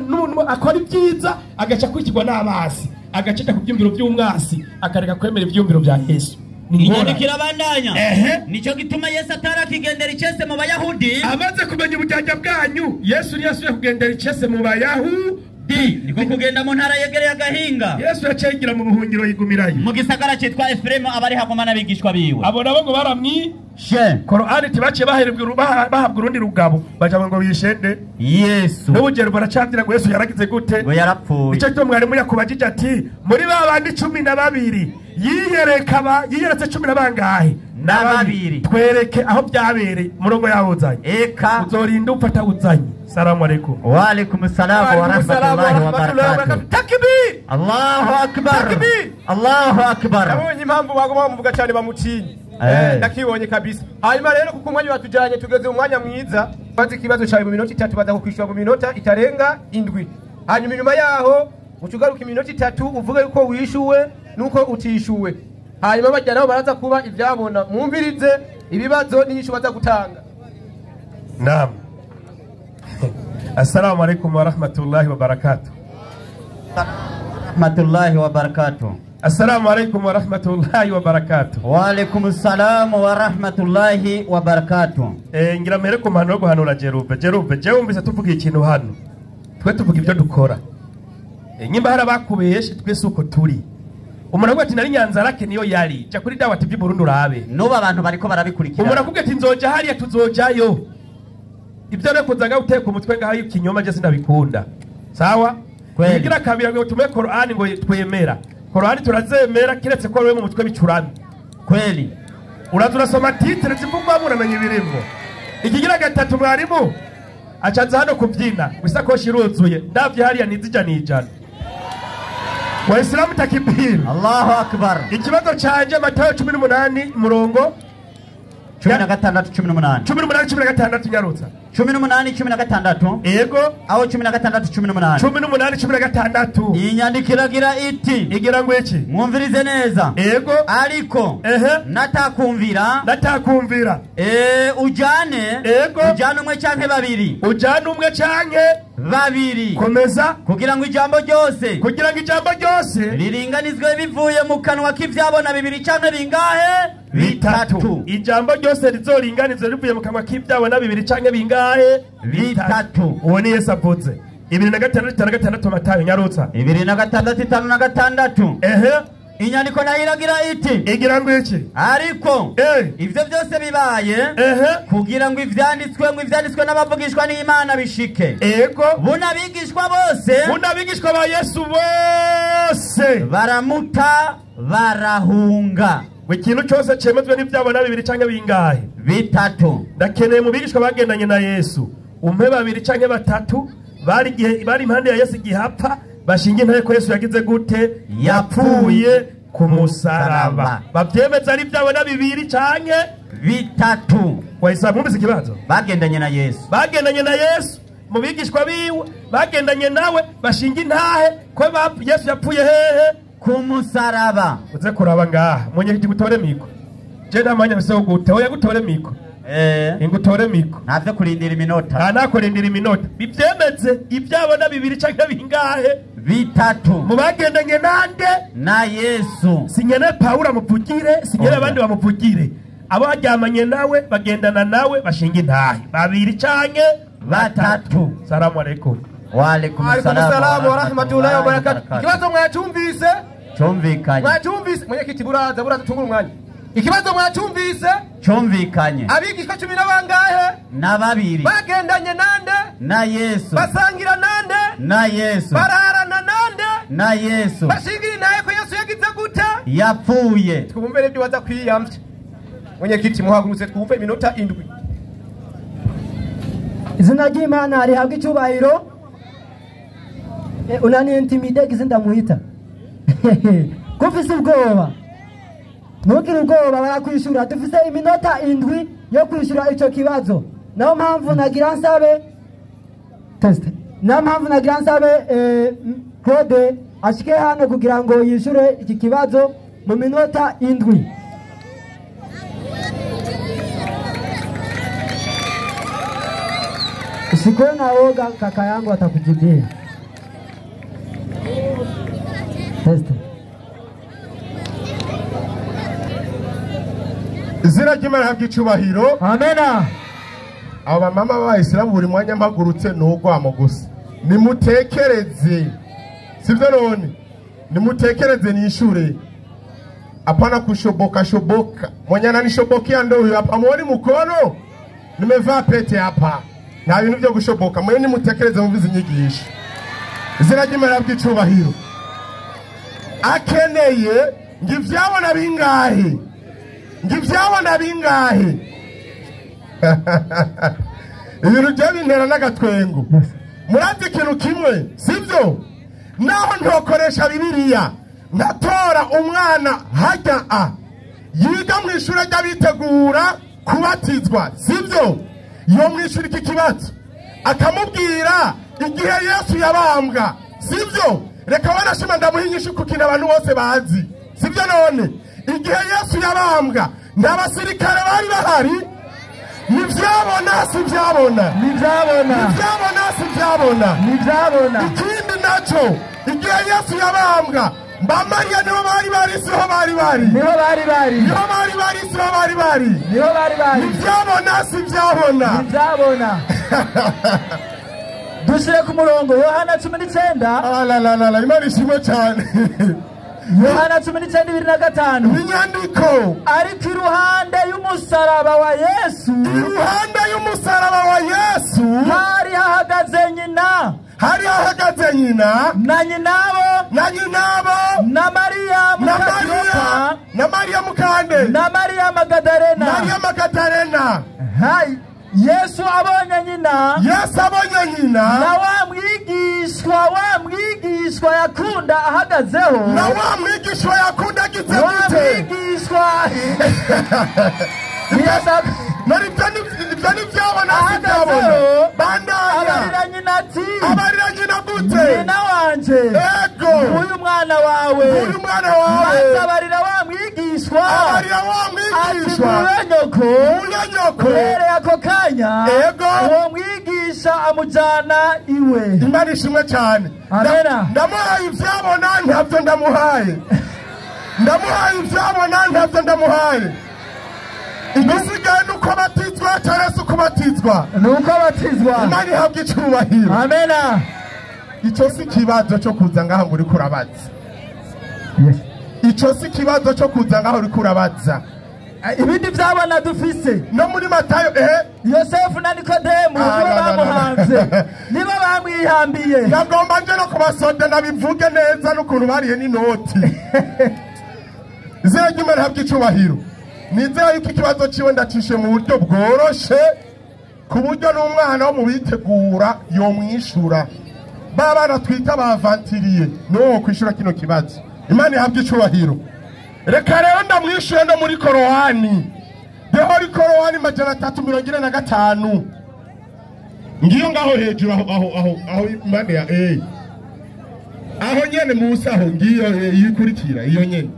[SPEAKER 1] n'umuntu akora ibyiza agaca kurikirwa n'abasi agacita ku byumviro by'umwasi akareka kwemera ibyumviro bya Yesu
[SPEAKER 2] inyandikira bandanya nico gituma Yesu atarakigendera icese mu bayahudi
[SPEAKER 1] amaze kumenya ubujyajya bwanyu Yesu yasuye kugendera icese mu bayahudi
[SPEAKER 2] niko kugenda mu ntara yegereye agahinga
[SPEAKER 1] Yesu yacengira mu buhungiro yigumirayo
[SPEAKER 2] mu gisagara cyitwa Efremu abari hagoma n'abigishwa biwe
[SPEAKER 1] abo nabo ngo baramwishe Korani tibaciye bahabwa urundi rugabo baca ngo bishende
[SPEAKER 2] Yesu
[SPEAKER 1] n'ubugero baracandira ngo Yesu yaragize gute
[SPEAKER 2] ngo yarapfuye
[SPEAKER 1] icyo cyo mwari muri yakubajije ati muri babandi 12 yiyeretse 10 nabangahe
[SPEAKER 2] n'ababiri
[SPEAKER 1] twereke aho byabereye murongo yahuzanye
[SPEAKER 2] eka
[SPEAKER 1] uzorinda upfata uzanye salamu alaykum
[SPEAKER 2] wa alaykum assalam wa rahmatullahi wa barakatuh
[SPEAKER 1] takbir
[SPEAKER 2] Allahu akbar Allahu akbar
[SPEAKER 3] abonye impamvu bagoma bamuvuga cyane bamutinye ndakibonye kabisa hanyuma rero kuko umwanya watujanye tugeze umwanya mwiza bazi kibazo cyawe mu minota 3 baza kukwishura mu minota itarenga 7 hanyuma nyuma yaho ucugaruka iminota 3 uvuga yuko wishuwe nuko utishuwe hanyuma bajya nabo baraza kuba ibyabona mwumvirize ibibazo n'inyishu baza gutanga
[SPEAKER 1] naam assalamu alaykum wa rahmatullahi wa barakatuh
[SPEAKER 2] rahmatullahi wa barakatuh
[SPEAKER 1] assalamu alaykum wa rahmatullahi wa barakatuh
[SPEAKER 2] wa alaykum assalam wa rahmatullahi wa barakatuh
[SPEAKER 1] ngira mere ko mpano guhanura Jerube jewe umvise tuvuga ikintu hano twe tuvuga ibyo dukora nyimba harabakubeshe twese uko turi umuntu ati nari Nyanzarake niyo yari ja kuri dawati by'i Burundi urabe
[SPEAKER 2] nuba abantu bariko barabikurikira
[SPEAKER 1] umuntu akubwiye ati nzoja hariya tuzojayo ibyo reko nzaga uteka umutwe ngaho ikinyoma je sindabikunda sawa kugira kabira ngo tume Qur'ani ngo twemera Qur'ani turazemera kiretse ko wewe mu mutwe bicurami
[SPEAKER 2] kweli
[SPEAKER 1] urazurasoma titre zivugwa muramenye birimo ikigira gatatu mwarimu acaza hano kubyina wisakoshi iruzuye ndavye hariya nizija nijana Waislamu takibir
[SPEAKER 2] Allahu akbar
[SPEAKER 1] ikibazo canje Matayo 18 murongo
[SPEAKER 2] 16
[SPEAKER 1] nyarutsa
[SPEAKER 2] 18
[SPEAKER 1] yego
[SPEAKER 2] aho 18 inyandikiragira iti
[SPEAKER 1] igira ngo iki
[SPEAKER 2] mwumvirize neza
[SPEAKER 1] yego
[SPEAKER 2] ariko natakumvira ujane umwe canke babiri babiri kugira ngo ijambo ryose riringanizwe bivuye mu kanwa k'ivyabona bibiri canke bingahe bitatu
[SPEAKER 1] ijambo ryose rizoringanizwe rivuye mu kanwa k'ivyabona bibiri canke bingahe
[SPEAKER 2] bitatu
[SPEAKER 1] uwo ni Yesu avuze 26 Matayo nyarutsa
[SPEAKER 2] 26 inyandiko nahiragira iti
[SPEAKER 1] igira ngo iki
[SPEAKER 2] ariko ivyo byose bibaye kugira ngo ivyanditswe n'abavugishwa n'Imana bishike
[SPEAKER 1] ego
[SPEAKER 2] bunabigishwa
[SPEAKER 1] ba Yesu bose
[SPEAKER 2] baramuta barahunga
[SPEAKER 1] ikintu cyose cemezwe n'ivyabona bibiri canke bingahe
[SPEAKER 2] bitatu
[SPEAKER 1] ndakeneye mu bigishwa bagendanye na Yesu umpe babiri canke batatu bari impande ya Yesu gihapfa bashingiye ntaye ko Yesu yagize gute yapfuye ku musaraba bavyemeza ari byabona bibiri canke
[SPEAKER 2] bitatu
[SPEAKER 1] wahisa mwumvise ikibazo
[SPEAKER 2] bagendanye na Yesu
[SPEAKER 1] mu bigishwa biwe bagendanye nawe bashingiye ntahe ko Yesu yapfuye hehe
[SPEAKER 2] ku musaraba
[SPEAKER 1] uze kuraba ngaha munye gutore miko je namanya bise gute oya gutore miko ingutore miko
[SPEAKER 2] ntavyo kurindira iminota
[SPEAKER 1] nakorindira iminota bivyemeze ibyabona bibiri canke bingahe
[SPEAKER 2] bitatu
[SPEAKER 1] mu bagendanye nande
[SPEAKER 2] na Yesu
[SPEAKER 1] sinyene Paulo amuvugire sinyene abandi bamuvugire abo baryamanye nawe bagendana nawe bashinga intahe babiri canke
[SPEAKER 2] batatu
[SPEAKER 1] salamu alaykum
[SPEAKER 2] wa alaykum assalam
[SPEAKER 3] wa rahmatullahi wa barakatuh ikibazo mwacyumvise mwenye kiti buraza tungura umwanya ikibazo mwacyumvise
[SPEAKER 2] cyumvikanye
[SPEAKER 3] abigishwa 10 nabangahe
[SPEAKER 2] na babiri
[SPEAKER 3] bagendanye nande
[SPEAKER 2] na Yesu
[SPEAKER 3] basangira nande
[SPEAKER 2] na Yesu
[SPEAKER 3] bararana nande
[SPEAKER 2] na Yesu
[SPEAKER 3] bashingira naye ko Yesu yagize gute
[SPEAKER 2] yapfuye
[SPEAKER 3] twumvere ibyo baza kwiyamvye mwenyekiti muhagurutse twumve iminota indwi.
[SPEAKER 2] Izina ry'Imana rihabwa icyubahiro. Unaniintimide gizinda muhita. Kufise ubwoba. Ntugire ubwoba barakwishura. Dufise iminota indwi yo kwishura ico kibazo. Naho mpamvu nagira nsabe test. Naho mpamvu nagira nsabe Claude ashike hano kugira ngo yishure iki kibazo mu minota indwi. Usikwe na oga, kaka yangu atakujibia. Test.
[SPEAKER 1] Izina ry'Imana rihabwa icyubahiro.
[SPEAKER 2] Amena.
[SPEAKER 1] Aba mama b'Abayisilamu buri mwanya mpagurutse n'ugwamo gusa. Nimutekereze. Sivyo none? Nimutekereze nishure. Hapana kushoboka shoboka. Mwenye ananishobokia ndio huyo hapa. Muone mkono? Nimevaa pete hapa. Nta bintu byo gushoboka. Mwenye nimutekereze mubizi nyigisho. Izina ry'Imana rihabwa icyubahiro. Akeneye ngivyabona bingahe? Ngivyabona bingahe? Ibintu byo bintera n'agatwengo. Murazi ikintu kimwe, sivyo? Naho ntokoresha Bibiliya, natora umwana hajya yiga mu ishuri ry'abitegura kubatizwa, sivyo? Yo mu ishuri kikibazo akamubwira igihe Yesu yabambwa, sivyo? Reka wanashima ndamuhinyisha kukina abantu bose bazi, sivyo none? Igihe Yesu yabambwa n'abasirikare bari bahari. Nivyabona sivyabona. Nivyabona. Nivyabona sivyabona. Nivyabona. Ikindi naco igihe Yesu yabambwa Mariya niho bari bari siho bari bari. Niho bari bari. Niho bari bari siho bari bari. Niho bari bari. Nivyabona sivyabona. Nivyabona. Dushire ku murongo Yohana 19. Imana ishimwe cyane. Yohana 19:25. Inyandiko ariko iruhande y'umusaraba wa Yesu. Iruhande y'umusaraba wa Yesu hari hahagaze nyina. Hari hahagaze nyina na nyinabo na Mariya Mukandida na Mariya Mukande na Mariya Magadarena. Mariya Magadarena. Hai Yesu abonye nyina. Yesu abonye nyina. Na wa mwigishwa yakunda ahagazeho. Na wa mwigishwa yakunda gitse gute. Wa mwigishwa. Nari byabona sibyabona. Bandanya. Abarira nyina ati. Abarira nyina gute. Nyina wanje. Ego. Uyu mwana wawe. Uyu mwana wawe. Abarira wa mwigishwa. Abarira wa mwigishwa. Nyoko. Ere ako kanya. Ego. Uwo mwigisha amujana iwe. Imana ishimwe cyane. Amena. Ndamuhaye ivyabona ntabyo ndamuhaye. Ndamuhaye ivyabona ntabyo ndamuhaye. Igisigaye nuko batizwa cyangwa se uko batizwa. Nuko batizwa. Imana ihabwa icyubahiro. Amena. Icyo si kibazo cyo kuza ngaho uri kurabaza. Yes. Icyo si kibazo cyo kuza ngaho uri kurabaza. Ibindi byabona dufise no muri Matayo Yosefu na Nikodemu nibo bamuhanze nibo bamwihambiye. Nagomba nje no kubasoda nabivuge neza n'ukuntu bariye n'inoti. Izina ry'Imana rihabwa icyubahiro. Nizeye yuko ikibazo ciwe ndacishe mu buryo bworoshe ku buryo n'umwana wo mu bitegura yo mwishura. Baba twita bavantiriye no kwishura kino kibazo. Imana ihabwa icyubahiro. Reka rero ndamwishuye no muri Korowani. Dehori Korowani 345. Ngiyo ngaho hejuru aho Imana ya aho nyene Musa aho ngiyo yikurikira iyo nyene.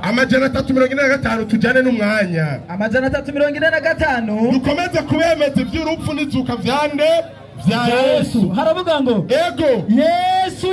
[SPEAKER 1] 345 tujane n'umwanya. 345 dukomeze kubemeza iby'urupfu n'izuka vyande vya Yesu. Haravuga ngo ego Yesu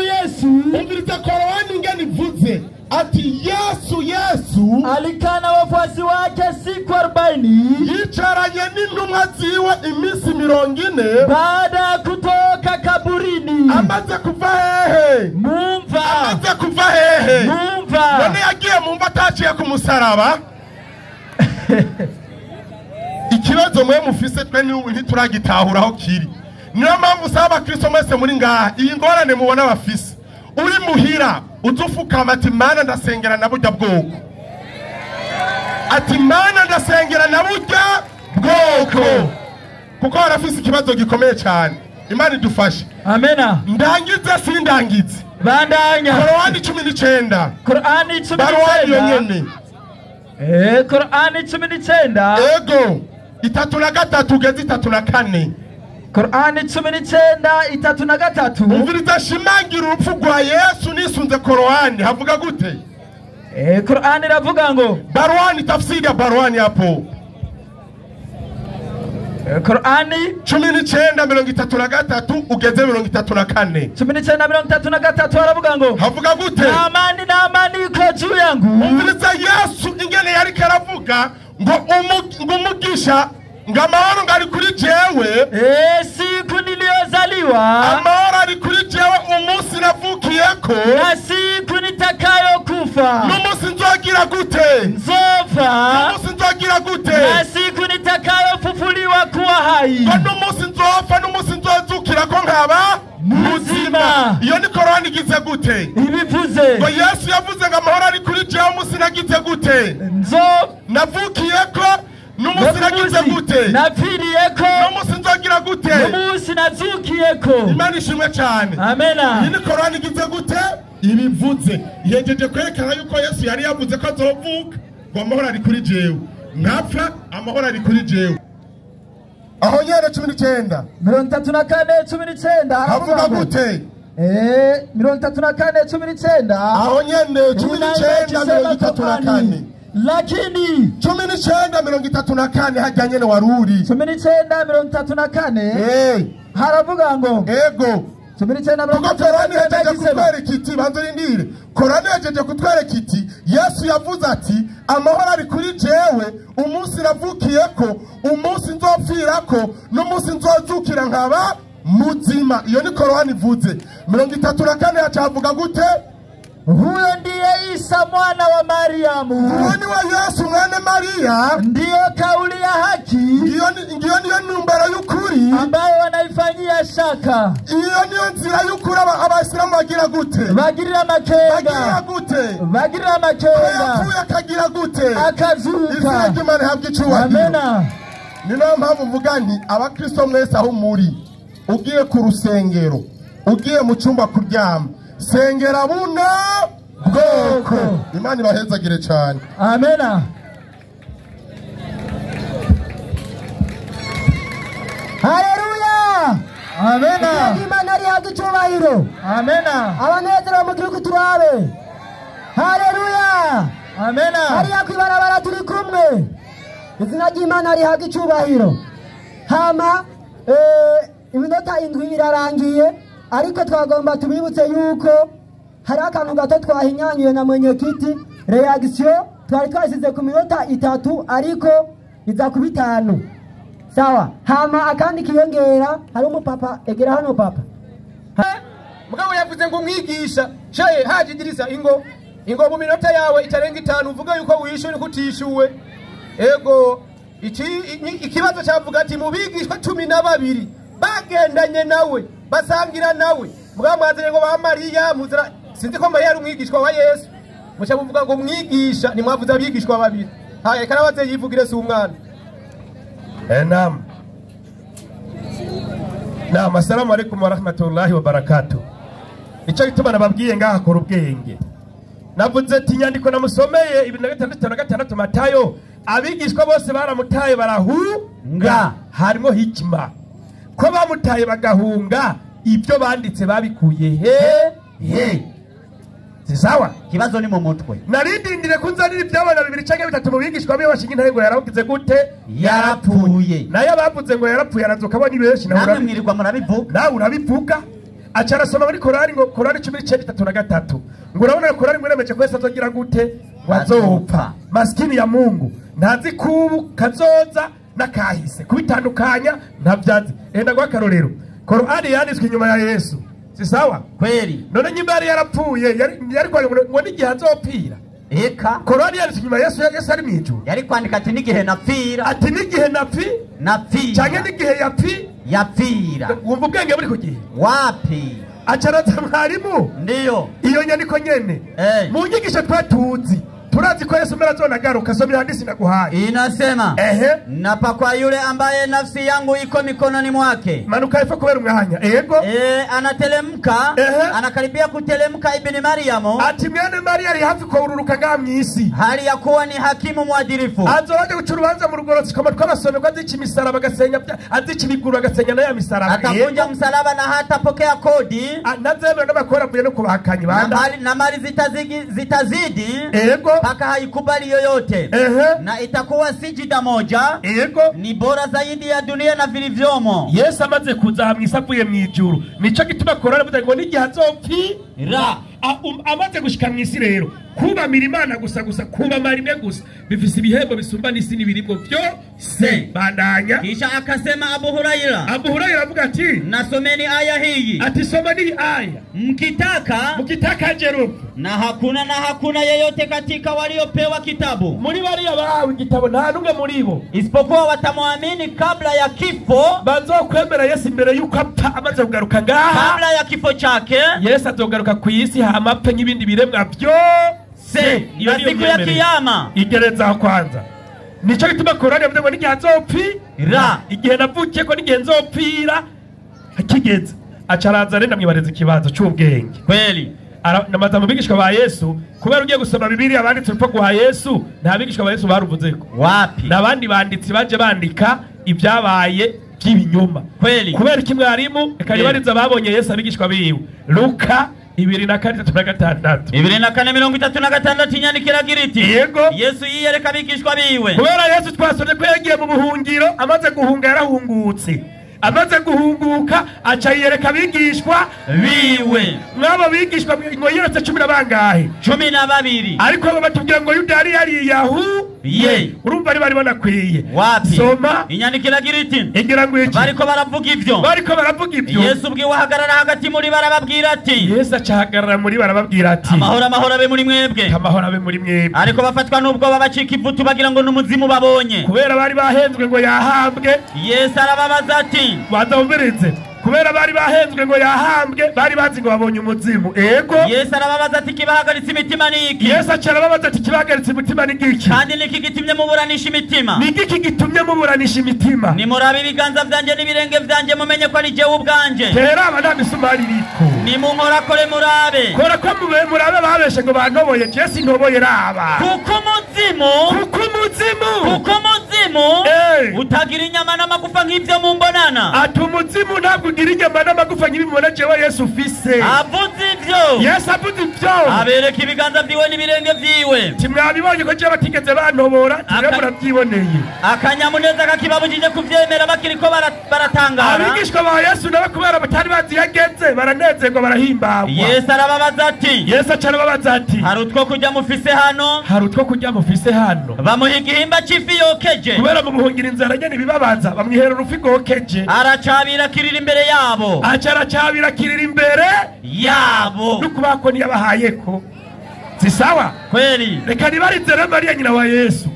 [SPEAKER 1] umviriza Korowani ngeni vuze ati Yesu alikana wafuasi wake siku 40 yicaranye n'intumwa ziwe iminsi 40 baada kutoka kaburini. Amaze kuva hehe? Mumva. Amaze kuva hehe? Mumva. None yagiye mumva ataciye ku musaraba. Ikibazo mwe mufise twe ntituragitahuraho kiri. Niyo mpamvu usaba Kristo mwese muri ngaha iyi ngorane mubona bafise. Uri muhira uzufukama ati Mana ndasengera na burya bwoko.
[SPEAKER 4] ati mana ndasengera na burya bwoko kuko barafise ikibazo gikomeye cyane. Imana idufashe.
[SPEAKER 5] Amena.
[SPEAKER 4] Ndangize sindangize.
[SPEAKER 5] Bandanya.
[SPEAKER 4] Korowani 19.
[SPEAKER 5] Korowani 19.
[SPEAKER 4] Barwani yonyene.
[SPEAKER 5] Korowani 19.
[SPEAKER 4] Ego. 3 ugeze 3
[SPEAKER 5] Korowani 19 3.
[SPEAKER 4] Umviriza shimangira urupfu rwa Yesu nisunze Korowani havuga gute?
[SPEAKER 5] Korowani ravuga ngo
[SPEAKER 4] Barwani, tafsiri ya Barwani hapo.
[SPEAKER 5] Korowani
[SPEAKER 4] 19:33 ugeze 34.
[SPEAKER 5] 19:33 haravuga ngo
[SPEAKER 4] havuga gute?
[SPEAKER 5] Namani ko juu yangu.
[SPEAKER 4] Umviriza Yesu ingene yari karavuga ngo umugisha ngamahoro ngari kuri jewe
[SPEAKER 5] siku niliyozaliwa,
[SPEAKER 4] amahoro ari kuri jewe umunsi navukiyeko,
[SPEAKER 5] na siku nitakayo kufa
[SPEAKER 4] n'umunsi nzogira gute?
[SPEAKER 5] Nzopfa.
[SPEAKER 4] N'umunsi nzogira gute?
[SPEAKER 5] Na siku nitakayo fufuliwa kuwa hai.
[SPEAKER 4] N'umunsi nzopfa n'umunsi nzozukira ko nkaba muzima. Iyo ni Korowani igize gute?
[SPEAKER 5] Ibivuze
[SPEAKER 4] ngo Yesu yavuze ngo amahoro ari kuri jewe umunsi nagize gute? Navukiyeko n'umunsi nagize gute?
[SPEAKER 5] Napfiriyeko
[SPEAKER 4] n'umunsi nzogira gute?
[SPEAKER 5] n'umunsi nazukiyeko.
[SPEAKER 4] Imana ishimwe cyane.
[SPEAKER 5] Amena.
[SPEAKER 4] Iyi ni Korowani igize gute? Ibivuze yejeje kwerekana yuko Yesu yari yavuze ko azovuka ngo amahoro ari kuri jewe, nkapfa amahoro ari kuri jewe. Aho nyene 19
[SPEAKER 5] 34:19
[SPEAKER 4] havuga gute?
[SPEAKER 5] 34:19
[SPEAKER 4] aho nyene 19:34
[SPEAKER 5] lakini
[SPEAKER 4] 19:34 hajya nyene waruri
[SPEAKER 5] 19:34 haravuga ngo
[SPEAKER 4] ego kuko Korowani yajeje kutwereka iti banzurindire. Korowani yajeje kutwereka iti Yesu yavuze ati amahoro ari kuri jewe umunsi navukiyeko, umunsi nzopfirako, n'umunsi nzozukira nkaba muzima. Iyo ni Korowani ivuze. 34 hacavuga gute?
[SPEAKER 5] Huyo ndiye Isa mwana wa Mariamu.
[SPEAKER 4] Huyo ni wa Yesu mwene Maria.
[SPEAKER 5] Ndiyo kauli ya haki.
[SPEAKER 4] Ndiyo niyo numbero y'ukuri
[SPEAKER 5] ambayo wanaifanyia shaka.
[SPEAKER 4] Iyo niyo nzira y'ukuri abasilamu bagira gute?
[SPEAKER 5] Bagirira makenga.
[SPEAKER 4] Bagira gute?
[SPEAKER 5] Bagirira makenga.
[SPEAKER 4] Yapfuye akagira gute?
[SPEAKER 5] Akazuka.
[SPEAKER 4] Izina ry'Imana habwe icyubahiro.
[SPEAKER 5] Amena.
[SPEAKER 4] Ni nayo mpamvu mvuga nti abakristo mwese aho muri, ugiye ku rusengero, ugiye mu cyumba kuryama, sengera buno bwoko. Imana ibahezagire cyane.
[SPEAKER 5] Amena. Haleluya. Amena.
[SPEAKER 2] Imana ari hagi cyubahiro.
[SPEAKER 5] Amena.
[SPEAKER 2] Abanezero mu gihugu turabe. Haleluya.
[SPEAKER 5] Amena.
[SPEAKER 2] Hari yakwibarabara turi kumwe. Izina ry'Imana ari hagi cyubahiro. Hama iminota 7 birarangiye, ariko twagomba tubibutse yuko hari akantu gato twahinyanyuye na mwenyekiti reaction twari twasize ku minota 3 ariko iza ku 5. Sawa. Hama akandi kiyongera, hari umupapa egera hano papa.
[SPEAKER 3] Mugabo yavuze ngo umwigisha shaye haje Idirisa ingo mu minota yawe itarenga 5 uvuga yuko wishyuye kutishyuwe. Ego ikibazo cyavuga ati mubigishwa 12 bagendanye nawe basangira nawe mwamanzire ngo ba Mariya muzira sinzi ko Mariya ari umwigishwa wa Yesu mucyo muvuga ngo mwigisha ni mwavuze abigishwa 2 haye karabaze yivugire si umwana. Naam, assalamu alaikum wa rahmatullahi wa barakatuh. Icyo gituma nababwiye ngaha akora ubwenge. Navuze ati nyandiko namusomeye 2:6 Matayo, abigishwa bose baramutaye barahunga, harimo hikima. Ko bamutaye bagahunga, ibyo banditse babikuye he. Sawa,
[SPEAKER 6] kibazo ni mu mutwe.
[SPEAKER 3] Narindindire kunzanira ibyabana 2 cyangwa 3 mu bigishwa biwe bashinga intango yaravuze gute?
[SPEAKER 6] Yarapfuye.
[SPEAKER 3] Nayo bavuze ngo yarapfuye arazoka abandi benshi
[SPEAKER 6] namwe mwirirwa murabivuga.
[SPEAKER 3] Nawe urabivuga. Acarasoma muri Korani ngo Korani 19:3 ngo urabona Korani ngo nemeje kwese azogira gute? Wazopfa. Maskini ya Mungu ntazi kubu kazoza nakahise kubitandukanya ntavyazi. Enda gwa karorero. Korani yanditswe inyuma ya Yesu. Si sawa?
[SPEAKER 6] Kweli.
[SPEAKER 3] None nyimba yarapfuye yari kwa ngo n'igihe azopfira.
[SPEAKER 6] Eka.
[SPEAKER 3] Korani yanditswe inyuma Yesu ari mwijuru.
[SPEAKER 6] Yari kwandika ati n'igihe napfira.
[SPEAKER 3] Ati n'igihe napfira. Cyane n'igihe
[SPEAKER 6] yapfira.
[SPEAKER 3] Wumva ubwenge buri kugihe.
[SPEAKER 6] Wapi?
[SPEAKER 3] Acaraza mwarimu.
[SPEAKER 6] Ndiyo.
[SPEAKER 3] Iyo nyandiko nyene. Mu nyigisho twatuzi
[SPEAKER 1] turazi ko Yesu mbere azonagaruka. Somera hadithi naguhaye.
[SPEAKER 6] Inasema na kwa yule ambaye nafsi yangu iko mikononi mwake.
[SPEAKER 1] Manuka ifa kubera umwanya. Yego.
[SPEAKER 6] Anatelemka, anakaribia kutelemka Ibn Mariamu.
[SPEAKER 1] Ati mwene Maria ari hafi ko ururuka mwisi.
[SPEAKER 6] Hali ya kuwa ni hakimu mwadilifu.
[SPEAKER 1] Azoje gucurubanza mu rugorotsi kama twabasome ko azica imisaraba gasenya azica ibiguru agasenya nayo misaraba.
[SPEAKER 6] Atavunja msalaba na hatapokea kodi.
[SPEAKER 1] Nazebe n'abakora buye no kubahakanye banda.
[SPEAKER 6] Na mali zitazidi.
[SPEAKER 1] Yego.
[SPEAKER 6] Paka haikubali yoyote. Na itakuwa sijida moja.
[SPEAKER 1] Yego.
[SPEAKER 6] Ni bora zaidi ya dunia na vilivyomo.
[SPEAKER 1] Yesu amaze kuza hamwisavuye mwijuru. Nico gituma korana buze ngo n'igihe azopfira. Amaze gushika mwisi rero. Kuba mirimana gusa kuba marimwe gusa. Bifise ibihembo bisumba n'isi n'ibiribwo byose. Bandanya.
[SPEAKER 6] Kisha akasema Abu Huraira
[SPEAKER 1] avuga ati
[SPEAKER 6] nasomeni aya hii.
[SPEAKER 1] Ati soma ni aya. Mkitaka jero.
[SPEAKER 6] Na hakuna yeyote katika waliopewa kitabu.
[SPEAKER 1] Muri bari abahawe igitabo nta numwe muri bo.
[SPEAKER 6] Isipokuwa watamwamini kabla ya kifo.
[SPEAKER 1] Bazokwemera Yesu imbere yuko apfa amaze kugaruka ngaha.
[SPEAKER 6] Kabla ya kifo chake.
[SPEAKER 1] Yesu azogaruka ku isi hamapfe nk'ibindi biremwa byo.
[SPEAKER 6] Na siku ya kiyama
[SPEAKER 1] igereza kwanza. Nico gituma Korani yavuze ngo n'igihe azopfira. Igihe navukiye ko n'igihe nzopfira hakigeze. Acaraza renda mwibareza ikibazo cy'ubwenge.
[SPEAKER 6] Kweli.
[SPEAKER 1] Namaza mu bigishwa ba Yesu kubera ugiye gusoma Bibiliya banditse urupfu rwa Yesu nta bigishwa ba Yesu baruvuzeko.
[SPEAKER 6] Wapi?
[SPEAKER 1] Nabandi banditsi baje bandika ibyabaye by'ibinyoma.
[SPEAKER 6] Kweli.
[SPEAKER 1] Kubera kimwe harimo ekayibariza babonye Yesu abigishwa biwe. Luka
[SPEAKER 6] 2:436 inyandikira giriti.
[SPEAKER 1] Yego.
[SPEAKER 6] Yesu yiyereka abigishwa biwe.
[SPEAKER 1] Kubera Yesu twasomye ko yagiye mu buhungiro amaze guhunga yarahungutse. Amaze guhunguka aca yiyereka abigishwa
[SPEAKER 6] biwe.
[SPEAKER 1] Mwabo bigishwa ngo yeretse 10 bangahe?
[SPEAKER 6] 12.
[SPEAKER 1] Ariko abo batubwira ngo Yuda yari
[SPEAKER 6] ye.
[SPEAKER 1] Urumva bari banakwiye.
[SPEAKER 6] Wapi?
[SPEAKER 1] Soma
[SPEAKER 6] inyandikira giriti.
[SPEAKER 1] Igira ngo iki?
[SPEAKER 6] Bariko baravuga ibyo. Yesu bwiwe hagarara hagati muri barababwira ati.
[SPEAKER 1] Yesu acahagarara muri barababwira ati.
[SPEAKER 6] Amahoro abe muri mwebwe.
[SPEAKER 1] Amahoro abe muri mwebwe.
[SPEAKER 6] Ariko bafatwa n'ubwo babacika ivutu bagira ngo n'umuzimu babonye.
[SPEAKER 1] Kubera bari bahenzwe ngo yahambwe.
[SPEAKER 6] Yesu arababaza ati.
[SPEAKER 1] Wadumvirize. Kubera bari bahenzwe ngo yahambwe bari bazi ngo babonye umuzimu. Ego.
[SPEAKER 6] Yesu arababaza ati kibahagaritse imitima niki.
[SPEAKER 1] Yesu arababaza ati kibahagaritse imitima niki.
[SPEAKER 6] Kandi niki gitumye muburanisha imitima.
[SPEAKER 1] Niki gitumye muburanisha imitima.
[SPEAKER 6] Nimurabe ibiganza vyanje n'ibirenge vyanje mumenye ko ari jewe ubwanje.
[SPEAKER 1] Tera abana misumari riko.
[SPEAKER 6] Nimunkora kore murabe.
[SPEAKER 1] Kora ko murabe babeshe ngo bantoboye Yesu ntoboye raba.
[SPEAKER 6] Kuko umuzimu utagira inyama n'amagufa nk'ivyo mumbonana.
[SPEAKER 1] Ati umuzimu ntabwo ugira inyama n'amagufa nk'ibimubona jewe Yesu ufise.
[SPEAKER 6] Avuze ivyo.
[SPEAKER 1] Yesu avuze ivyo.
[SPEAKER 6] Abereka ibiganza vyiwe n'ibirenge vyiwe.
[SPEAKER 1] Timwabibonye ko jewe batigeze bantobora timwe murabyiboneye.
[SPEAKER 6] Akanyamuneza kakibabujije kuvyemera bakiriko baratangara.
[SPEAKER 1] Abigishwa ba Yesu nabo kubera batari bazi yageze baranezerwa barahimbawa.
[SPEAKER 6] Yesu arababaza ati.
[SPEAKER 1] Yesu arababaza ati.
[SPEAKER 6] Hari utwo kujya mufise hano. Bamuha igihimba c'ifi yokeje.
[SPEAKER 1] Kubera mu buhungira inzara nyene bibabaza bamwihera urufi gokeje.
[SPEAKER 6] Aracabira kirira imbere yabo.
[SPEAKER 1] Aracabira kirira imbere
[SPEAKER 6] yabo.
[SPEAKER 1] Nukubako ni yabahayeko. Si sawa?
[SPEAKER 6] Kweli.
[SPEAKER 1] Reka nibarize rero Maria nyina wa Yesu.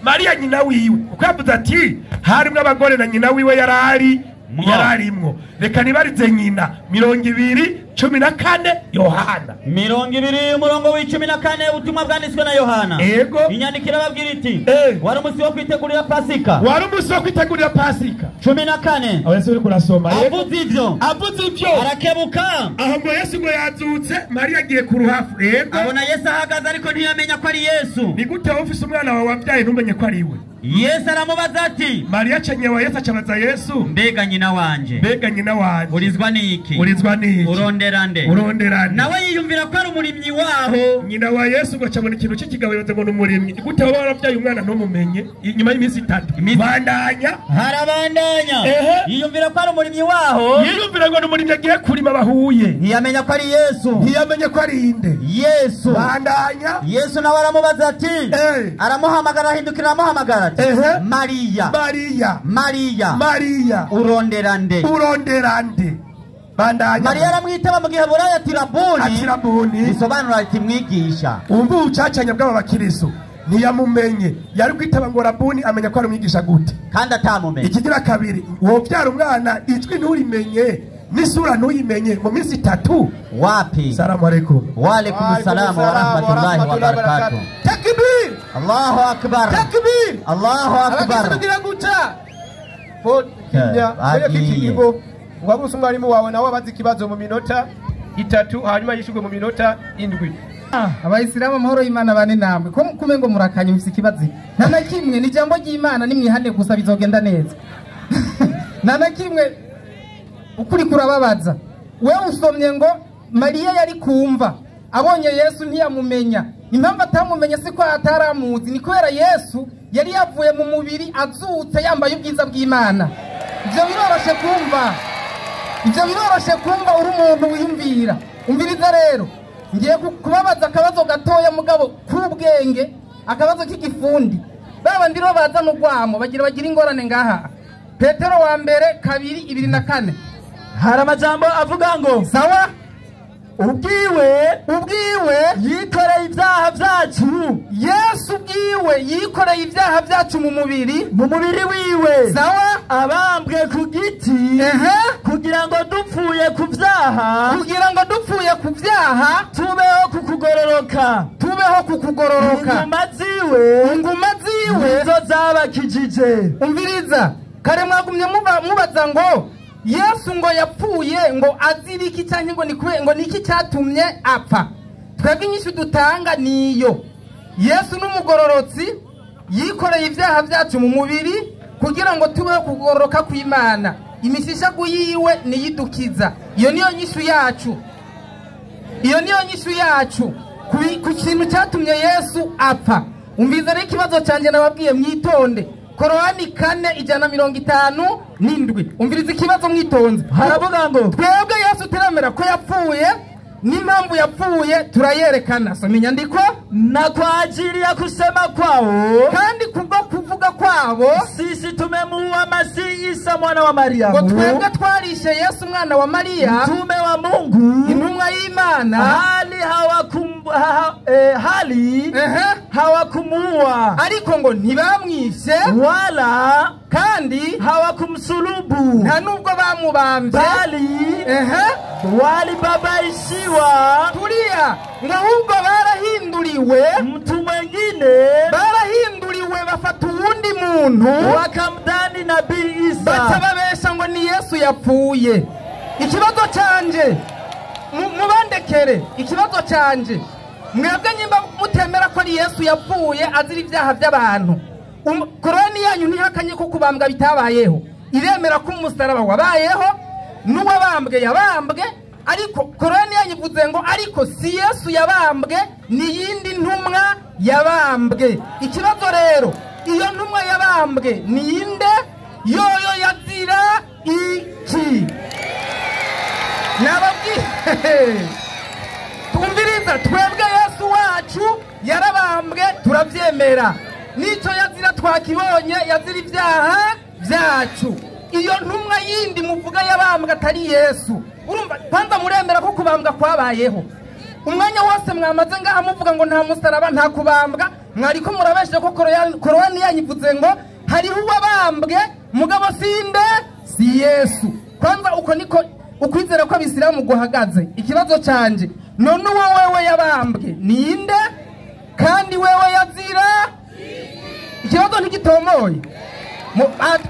[SPEAKER 1] Maria nyina wiwe. Uko yavuze ati harimwe abagore na nyina wiwe yararimwo. Reka nibarize nyina 2:14 Yohana.
[SPEAKER 6] 2:14 ubutumwa bwanditswe na Yohana.
[SPEAKER 1] Ego.
[SPEAKER 6] Inyandikira babwira iti. Wari umunsi wo kwitegurira Pasika. 14.
[SPEAKER 1] Aho Yesu uri kurasoma.
[SPEAKER 6] Avuze ivyo. Arakebuka.
[SPEAKER 1] Aho ngo Yesu ngo yazutse Maria agiye ku ruhafu. Ego.
[SPEAKER 6] Abona Yesu ahagaze ariko ntiyamenya ko ari Yesu.
[SPEAKER 1] Ni gute ufise umwana wawe wabyaye ntumenye ko ari we?
[SPEAKER 6] Yesu aramubaza ati.
[SPEAKER 1] Maria acenyewe Yesu acabaza Yesu.
[SPEAKER 6] Mbega nyina wanje. Urizwa niki? Urondera nde? Nawe yiyumvira ko ari umurimyi waho.
[SPEAKER 1] Nyina wa Yesu ngo acabona ikintu cy'ikigabo yoze ngo n'umurimyi. Gute waba warabyaye umwana ntumumenye inyuma y'iminsi 3. Bandanya.
[SPEAKER 6] Harabandanya. Yiyumvira ko ari umurimyi waho.
[SPEAKER 1] Yiyumvira ngo n'umurimyi agiye kurima bahuye.
[SPEAKER 6] Ntiyamenya ko ari Yesu.
[SPEAKER 1] Ntiyamenye ko ari inde.
[SPEAKER 6] Yesu.
[SPEAKER 1] Bandanya.
[SPEAKER 6] Yesu nawe aramubaza ati. Aramuhamagara ahindukira amuhamagara ati. Maria. Urondera nde?
[SPEAKER 1] Bandanya.
[SPEAKER 6] Maria aramwitaba mu gihe Heburayo ati Rabuni. Bisobanura ati mwigisha.
[SPEAKER 1] Umva ucacanya bw'aba bakiriso. Ntiyamumenye yari kwitaba ngo Rabuni amenya ko ari umwigisha gute
[SPEAKER 6] kandi atamumenye.
[SPEAKER 1] Ikigira kabiri wovyara umwana ijwi nturimenye n'isura ntuyimenye mu minsi 3
[SPEAKER 5] wapi?
[SPEAKER 1] Salamu alaikum.
[SPEAKER 5] Wa alaikum salam wa rahmatullahi wa barakatuh.
[SPEAKER 1] Takbir!
[SPEAKER 5] Allahu akbar.
[SPEAKER 1] Takbir!
[SPEAKER 5] Allahu akbar.
[SPEAKER 3] Abakigira guca. Po kinya oya kikigo. Ngwabu umwarimu wawe nawe abazi ikibazo mu minota 3 hanyuma yishurwe mu minota 7.
[SPEAKER 7] Abayisilamu amahoro y'Imana bane namwe ko kumengo murakanye mfise ikibazo nta na kimwe ni jambo ry'Imana nimwihane gusa bizogenda neza. Nta na kimwe ukuri kurababaza. Wewe usomye ngo Mariya yari kumva abonye Yesu ntiyamumenya. Impamvu atamumenya siko ataramuzi ni kubera Yesu yari yavuye mu mubiri azutse yambaye ubwiza bw'Imana. Ivyo biroroshe kumva. Ivyo biroroshe kumva uri umuntu wiyumvira. Umviriza rero ngiye kubabaza akabazo gatoya mugabo k'ubwenge, akabazo k'igifundi. Baba ndiro baza mu gwamo bagira ingorane ngaha. Petero wa mbere 2:24
[SPEAKER 2] hari amajambo avuga ngo
[SPEAKER 7] sawa
[SPEAKER 2] ubwiwe
[SPEAKER 7] yikoreye ibyaha byacu. Yesu ubwiwe yikoreye ibyaha byacu mu mubiri
[SPEAKER 2] wiwe
[SPEAKER 7] sawa
[SPEAKER 2] abambwe ku giti kugira ngo dupfuye ku byaha tubeho kukugororoka inguma ziwe nizo zabakijije.
[SPEAKER 7] Umviriza kare mwagumye mubaza ngo Yesu ngo yapfuye ngo aziriki cyangwa ngo nikwe ngo niki cyatumye apfa. Twebwe inyishu dutanga niyo Yesu n'umugororotsi yikoreye ibyaha byacu mu mubiri kugira ngo tubeho kugororoka kw'Imana. Imishishagu yiwe niyidukiza. Iyo niyo nyishu yacu ku kintu cyatumye Yesu apfa. Umviza rero ikibazo cyanjye nababwiye mwitonde. Korani 4:57. Umviriza ikibazo mwitonze.
[SPEAKER 2] Haravuga ngo
[SPEAKER 7] twebwe Yesu turamera ko yapfuye n'impamvu yapfuye turayerekana. Soma inyandiko.
[SPEAKER 2] Na kwa ajili ya kusema kwao
[SPEAKER 7] kandi kubwo kuvuga kwabo
[SPEAKER 2] sisi tumemuua Masihi Isa mwana wa Mariamu.
[SPEAKER 7] Ngo twebwe twarishe Yesu mwana wa Maria
[SPEAKER 2] mtume wa Mungu
[SPEAKER 7] intumwa y'Imana
[SPEAKER 2] hawakumuua
[SPEAKER 7] ariko ngo ntibamwishe
[SPEAKER 2] wala
[SPEAKER 7] kandi
[SPEAKER 2] hawakumsulubu
[SPEAKER 7] nta nubwo bamubambye
[SPEAKER 2] bali walibabaishiwa
[SPEAKER 7] tulia ngo ahubwo barahinduriwe
[SPEAKER 2] mtu mwengine
[SPEAKER 7] bafata uwundi muntu
[SPEAKER 2] wakamdani Nabii Isa
[SPEAKER 7] batababesha ngo ni Yesu yapfuye. Ikibazo canje mubandekere ikibazo canje mwebwe nyimba mutemera ko ari Yesu yapfuye azira ibyaha by'abantu. Korani yanyu ntihakanye ko kubambwa bitabayeho, iremera ko umusaraba wabayeho n'uwabambwe yabambwe, ariko Korani yanyu ivuze ngo ariko si Yesu yabambwe ni yindi ntumwa yabambwe. Ikibazo rero iyo ntumwa yabambwe ni inde? Yoyo yazira iki? Nababwiye tumviriza twebwe Yesu wacu yarabambwe turavyemera. Nico yazira twakibonye yazira ibyaha byacu. Iyo ntumwa yindi muvuga yabambwe atari Yesu. Urumva kwanza muremera ko kubambwa kwabayeho. Umwanya wose mwamaze ngaha muvuga ngo nta musaraba nta kubambwa, mwariko murabeshe ko Korani yanyivuze ngo hari uwabambwe mugabo sinde si Yesu. Kwanza uko niko ukwizera ko abisilamu guhagaze. Ikibazo canje none wewe yabambwe ninde kandi wewe yazira? Ikibazo ntigitomoye.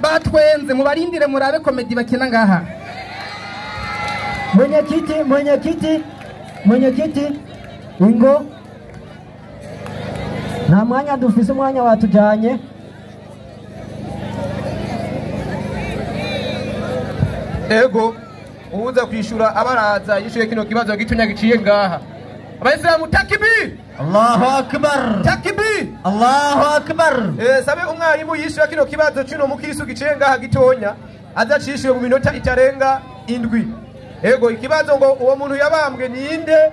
[SPEAKER 7] Batwenze mubarindire murabe komedi bakina ngaha.
[SPEAKER 2] Mwenyekiti ingo nta mwanya dufise, umwanya watujanye.
[SPEAKER 3] Ego uza kwishura abaraza yishuye kino kibazo gitunya giciye ngaha. Abayisilamu takbir!
[SPEAKER 5] Allahu akbar!
[SPEAKER 3] Takbir!
[SPEAKER 5] Allahu akbar!
[SPEAKER 3] Sabe umwarimu yishuye kino kibazo cino mukisu giciye ngaha gitonya azacishuye mu minota itarenga 7. Ego ikibazo ngo uwo muntu yabambwe ninde,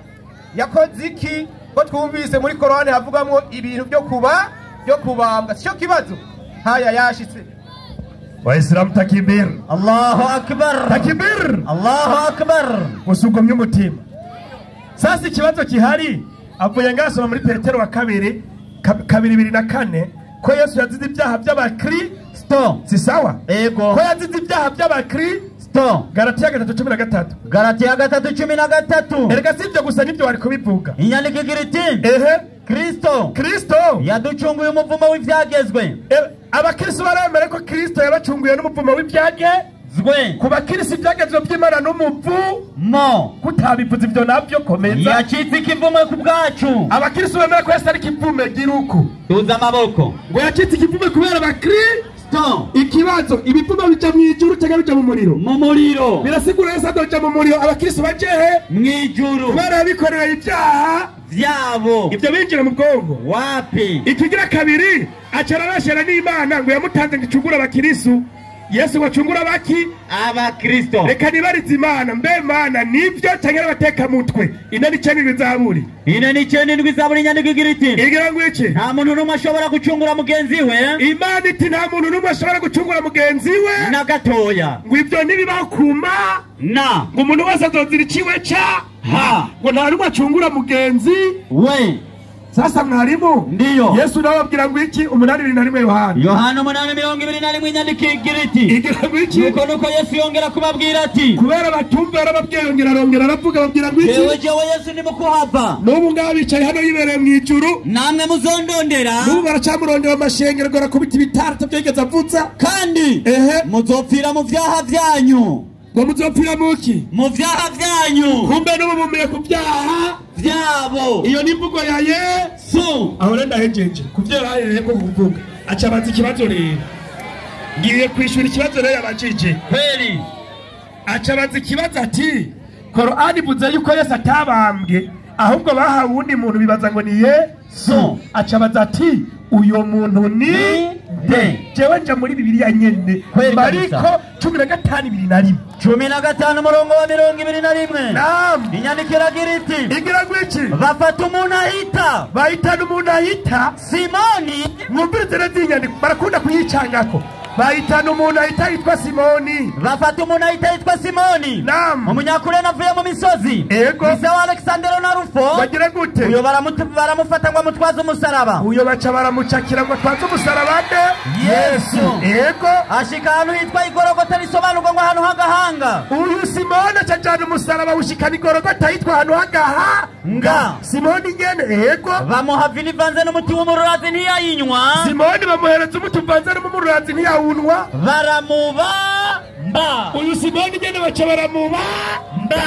[SPEAKER 3] yakoze iki? Ko twumvise muri Korani havugamwo ibintu byo kubambwa. Cyo kibazo haya yashitse.
[SPEAKER 1] Waislamu takbir!
[SPEAKER 5] Allahu akbar!
[SPEAKER 1] Takbir!
[SPEAKER 5] Allahu akbar!
[SPEAKER 1] Usugomye umutima. Sasa ikibazo kihari avuye ngasoma muri Petero wa 2:24 ko Yesu yazize ibyaha by'abakristo. Si sawa?
[SPEAKER 5] Ego.
[SPEAKER 1] Ko yazize ibyaha by'abakristo
[SPEAKER 6] to
[SPEAKER 3] Galatiya 3:13
[SPEAKER 6] Galatiya 3:13
[SPEAKER 3] erega sivyo gusa nibyo wari kubivuga
[SPEAKER 6] inyandiko igira iti Kristo yaducunguye umuvumo w'ivyagezwe
[SPEAKER 3] abakristo baremere ko Kristo yabacunguye n'umuvumo w'ivyagezwe ku bakristo ivyagezwe by'Imana n'umuvumo kutabivuza ivyo navyo komeza
[SPEAKER 6] yacitse ikivume ku bwacu
[SPEAKER 3] abakristo bemere ko Yesu ari kivume giruko
[SPEAKER 6] tuza amaboko
[SPEAKER 3] ngo yacitse ikivume kubera abakristo ikibazo ibivume bija mwijuru cyangwa bija mu muriro birasigura Yesu adoja mu muriro abakristo bajehe
[SPEAKER 6] mwijuru
[SPEAKER 3] kubera bikorera ibyaha
[SPEAKER 6] vyabo
[SPEAKER 3] ivyo binjira mu bwongo
[SPEAKER 6] wapi
[SPEAKER 3] ikigira kabiri acararashera n'Imana ngo yamutanze ngicungura abakristo Yesu wacungura baki
[SPEAKER 6] abakristo
[SPEAKER 3] reka nibarize Imana mbe Imana nivyo cyangwa bateka mutwe ina ni cyane bizaburi
[SPEAKER 6] inyandiko igira iti
[SPEAKER 3] igira ngo iki
[SPEAKER 6] nta muntu n'umwe ashobora gucungura mugenzi we
[SPEAKER 3] Imana iti nta muntu n'umwe ashobora gucungura mugenzi we
[SPEAKER 6] na gatoya
[SPEAKER 3] ngo ivyo ntibibakuma
[SPEAKER 6] na
[SPEAKER 3] ngo umuntu wese azozira ikiwe ca ngo nta n'umwe acungura mugenzi
[SPEAKER 6] we
[SPEAKER 3] sasa mwarimu
[SPEAKER 6] ndiyo
[SPEAKER 3] Yesu nababwira ngo iki 8:21
[SPEAKER 6] Yohana 8:21 inyandiko igira iti
[SPEAKER 3] igira ngo iki
[SPEAKER 6] nuko Yesu yongera kubabwira ati
[SPEAKER 3] kubera batumva arababwiye yongera aravuga babwira ngo iki
[SPEAKER 6] jewe Yesu ni mukuhava
[SPEAKER 3] n'ubu ngabicaye hano yibereye mu ijuru
[SPEAKER 6] namwe muzondondera
[SPEAKER 3] n'ubu baracamurondera amashengero ngo arakubita ibitaro byegeza avutsa
[SPEAKER 6] kandi muzopfira mu vyaha vyanyu
[SPEAKER 3] ngo muzopfira muki
[SPEAKER 6] mu vyaha vyanyu
[SPEAKER 3] kumbe n'ubu mumiye ku vyaha
[SPEAKER 6] vyabo
[SPEAKER 3] iyo ni imvugo ya Yesu aho renda hejeje kuvyera ko kuvuga acabaza ikibazo rero ngiye kwishura ikibazo rero yabajije
[SPEAKER 6] kweli
[SPEAKER 3] acabaza ikibazo ati Korani buze yuko Yesu atabambwe ahubwo bahawe uwundi muntu bibaza ngo ni Yesu acabaza ati uyo muntu ni jewe nja muri Bibiliya nyene Mariko 15:21
[SPEAKER 6] 15:21 inyandiko iragira iti
[SPEAKER 3] igira ngo iki
[SPEAKER 6] bafata umuntu ahita
[SPEAKER 3] bahitana umuntu ahita
[SPEAKER 6] Simoni
[SPEAKER 3] mwumvirize neza inyandiko barakunda kuyicangako bahitana umuntu ahita yitwa Simoni
[SPEAKER 6] bafata umuntu ahita yitwa Simoni umunyakurene avuye mu misozi ise wa Alexandero na Rufo
[SPEAKER 3] bagire gute
[SPEAKER 6] uyo baramufata ngo amutwaze umusaraba
[SPEAKER 3] uyo baca baramucakira ngo atwaze umusaraba de
[SPEAKER 6] Yesu ashika ahantu hitwa Igorogota risobanurwa ngo ahantu h'agahanga
[SPEAKER 3] uyu Simoni acajana umusaraba ushikana Igorogota hitwa ahantu h'agahanga Simoni nyene
[SPEAKER 6] bamuha vino ivanze n'umuti w'umururazi ntiyayinywa
[SPEAKER 3] Simoni bamuhereza umuti uvanze n'umururazi ntiyawunywa
[SPEAKER 6] baramubamba
[SPEAKER 3] uyu Simoni nyene baca baramubamba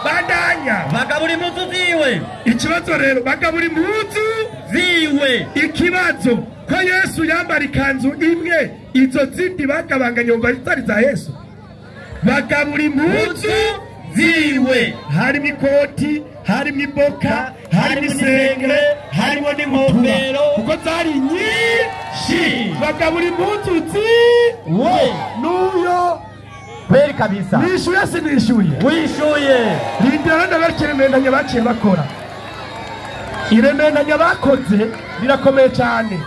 [SPEAKER 3] bandanya
[SPEAKER 6] bagabura impuzu ziwe
[SPEAKER 3] ikibazo rero bagabura impuzu
[SPEAKER 6] ziwe
[SPEAKER 3] ikibazo ko Yesu yambara ikanzu imwe izo zindi bagabanganye ngo zari za Yesu bagabura impuzu ziwe harimo ikoti harimo iboka harimo isengere harimo n'inkofero kuko zari nyinshi bagabura impuzu ziwe n'uyo
[SPEAKER 6] kweli kabisa
[SPEAKER 3] nishuye sinishuye
[SPEAKER 6] wishuye
[SPEAKER 3] rindira ndabakeremendanya baciye bakora iremendanya bakoze rirakomeye cyane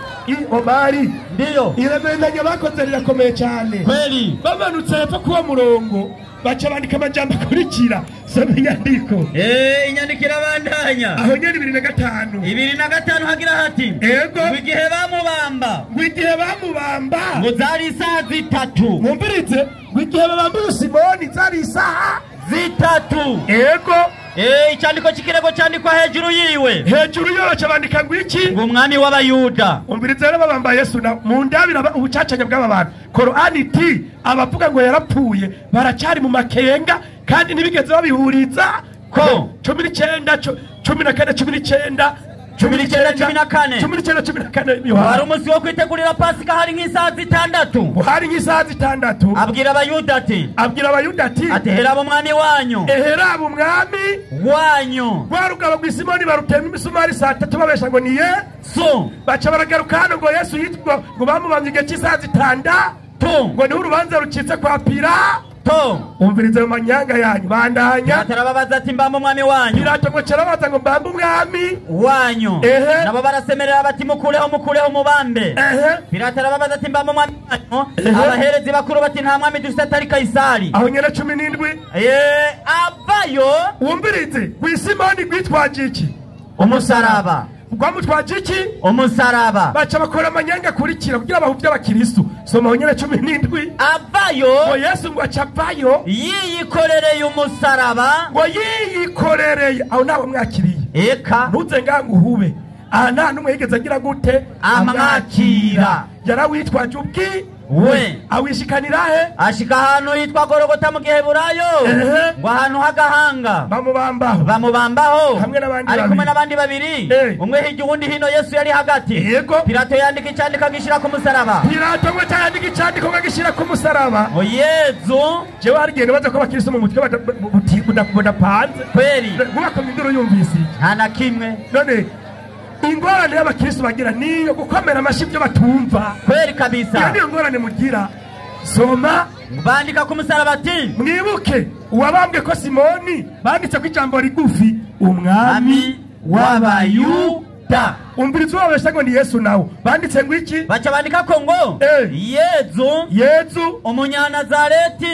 [SPEAKER 3] Omari
[SPEAKER 6] ndiyo
[SPEAKER 3] iremendanya bakoze rirakomeye cyane
[SPEAKER 6] kweli
[SPEAKER 3] bamanutse hepfo kuwa murongo baca bandika amajambo akurikira soma inyandiko
[SPEAKER 6] inyandiko irabandanya
[SPEAKER 3] aho nyene 2:5
[SPEAKER 6] hagira hati igihe bamubamba ngo zari isaha 3
[SPEAKER 3] mwumvirize ngo igihe babamba Simoni zari isaha
[SPEAKER 6] 3 icyandiko cy'ikirego cyandikwa hejuru yiwe
[SPEAKER 3] baca bandika ngo iki
[SPEAKER 6] ngo umwami w'abayuda
[SPEAKER 3] umvirize rero babamba Yesu na mu ndabira ubucacanya bw'aba bantu Korani iti abavuga ngo yarapfuye baracari mu makenga kandi ntibigeze babihuriza ko 19
[SPEAKER 6] wari umunsi wo kwitegurira Pasika hari nk'isaha 6 abwira abayuda ati heraba umwami wanyu
[SPEAKER 3] rwarugabo rw'Isimoni barutema imisumari 3 babesha ngo ni Yesu baca baragaruka hano ngo Yesu yitwa ngo bamubambye igihe cy'isaha 6 ngo niho urubanza rucitse kwa Pilato umvirize mu manyanga yanyu bandanya
[SPEAKER 6] atarababaza ati mbamba umwami wanyu
[SPEAKER 3] Pilato ngo carabaza ngo mbamba umwami
[SPEAKER 6] wanyu nabo barasemerera bati mukureho mubambe Pilato arababaza ati mbamba umwami wanyu abaherezi bakuru bati nta mwami dufite atari Kaisari
[SPEAKER 3] aho nyene 17
[SPEAKER 6] avayo
[SPEAKER 3] umvirize Simoni gwitwaje iki
[SPEAKER 6] umusaraba
[SPEAKER 1] rwamutwaje iki
[SPEAKER 6] umusaraba
[SPEAKER 1] baca bakora amanyanga akurikira kugira bahuvye abakristo soma nyene 17
[SPEAKER 6] avayo
[SPEAKER 1] ngo Yesu ngo acavayo
[SPEAKER 6] yiyikorereye umusaraba
[SPEAKER 1] ngo yiyikorereye aho nawe mwakiriye
[SPEAKER 6] eka
[SPEAKER 1] ntuze nganga uhube aha nta n'umwe yigeze agira gute
[SPEAKER 6] amwakira
[SPEAKER 1] yarawitwaje ubwi
[SPEAKER 6] we
[SPEAKER 1] awishikanira he
[SPEAKER 6] ashika ahantu hitwa Gologota mu Giheburayo ngo ahantu h'agahanga bamubambaho
[SPEAKER 1] hamwe n'abandi
[SPEAKER 6] ari kumwe n'abandi babiri umwe hirya uwundi hino Yesu yari hagati Pilato yandika icandiko agishira ku musaraba
[SPEAKER 1] Pilato ngo yandika icandiko agishira ku musaraba
[SPEAKER 6] ngo Yesu
[SPEAKER 1] jewe harigende baza ko abakristo mu mutwe badapanze
[SPEAKER 6] kweri
[SPEAKER 1] gubakomye induru yumvise
[SPEAKER 6] nta na kimwe
[SPEAKER 1] none ingorane y'abakristo bagira niyo gukomera amashi byo batumva
[SPEAKER 6] kweri kabisa
[SPEAKER 1] niyo ngorane mugira soma
[SPEAKER 6] bandika ku musaraba ati
[SPEAKER 1] mwibuke uwabambwe ko Simoni banditse ko ijambo rigufi umwami w'abayuda umvirizo wabesha ngo ni Yesu nawe banditse ngo iki
[SPEAKER 6] baca bandika ko ngo Yesu umunyanazareti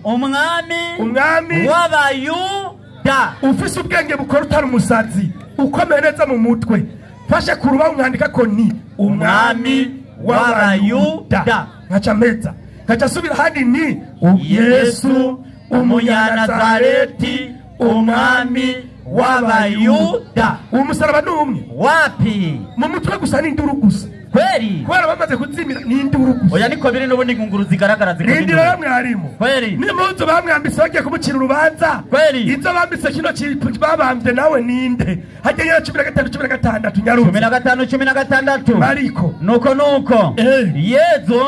[SPEAKER 6] umwami w'abayuda
[SPEAKER 1] ufise ubwenge bukora utari umusazi ukomeye neza mu mutwe fashe kuruba umwandika ko ni umwami w'abayuda nkaca meza nkaca subira hadi ni Yesu umunyanazareti umwami w'abayuda umusaraba n'umwe
[SPEAKER 6] wapi
[SPEAKER 1] mu mutwe gusa n'induru gusa
[SPEAKER 6] kweri
[SPEAKER 1] kubera bamaze kuzimira n'induru gusa
[SPEAKER 6] oya niko biri n'ubundi ngunguru zigaragara
[SPEAKER 1] n'indira bamwe harimo
[SPEAKER 6] kweri
[SPEAKER 1] n'impunzu bamwambise bagiye kumucira urubanza
[SPEAKER 6] kweri
[SPEAKER 1] izo bambise kino babambye nawe ninde hajya nyara 15 nyaruzi
[SPEAKER 6] 15
[SPEAKER 1] mariko
[SPEAKER 6] nuko Yezu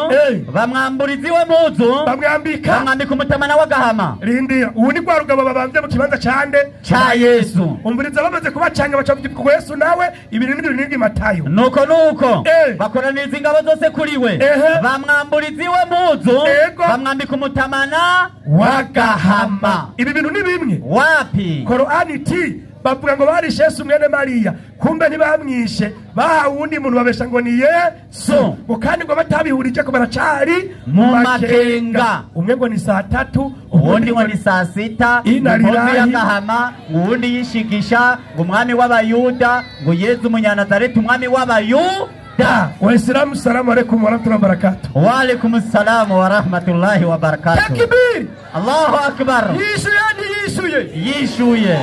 [SPEAKER 6] bamwamburiza iwe muzu bamwambika umutamana w'agahama
[SPEAKER 1] rindira ubu ni kwa rugabo babambye mu kibanza cande
[SPEAKER 6] ca Yesu
[SPEAKER 1] umvuriza bamaze kubacanga bacavuga ko Yesu nawe ibintu n'ibintu Matayo
[SPEAKER 6] nuko bakoraniza ingabo zose kuri we bamwamburiza iwe muzu bamwambika umutamana w'agahama
[SPEAKER 1] ibi bintu ni bimwe
[SPEAKER 6] wapi
[SPEAKER 1] Korani ti bavuga ngo barishe Yesu mwene Mariya kumbe ntibamwishe bahawe undi muntu babesha ngo ni Yesu ngo kandi ngo batabihurije ko baracari
[SPEAKER 6] mu makenga
[SPEAKER 1] umwe ngo ni 3
[SPEAKER 6] uwundi ngo ni 6 impunzi y'agahama uwundi yishigisha ngo umwami w'abayuda ngo Yesu umunyanazareti umwami w'abayuda
[SPEAKER 1] Waislamu salamu alaykum wa rahmatullahi wa barakatuh
[SPEAKER 6] wa alaykum assalam wa rahmatullahi wa barakatuh
[SPEAKER 1] takbir
[SPEAKER 6] Allahu akbar
[SPEAKER 1] yishuye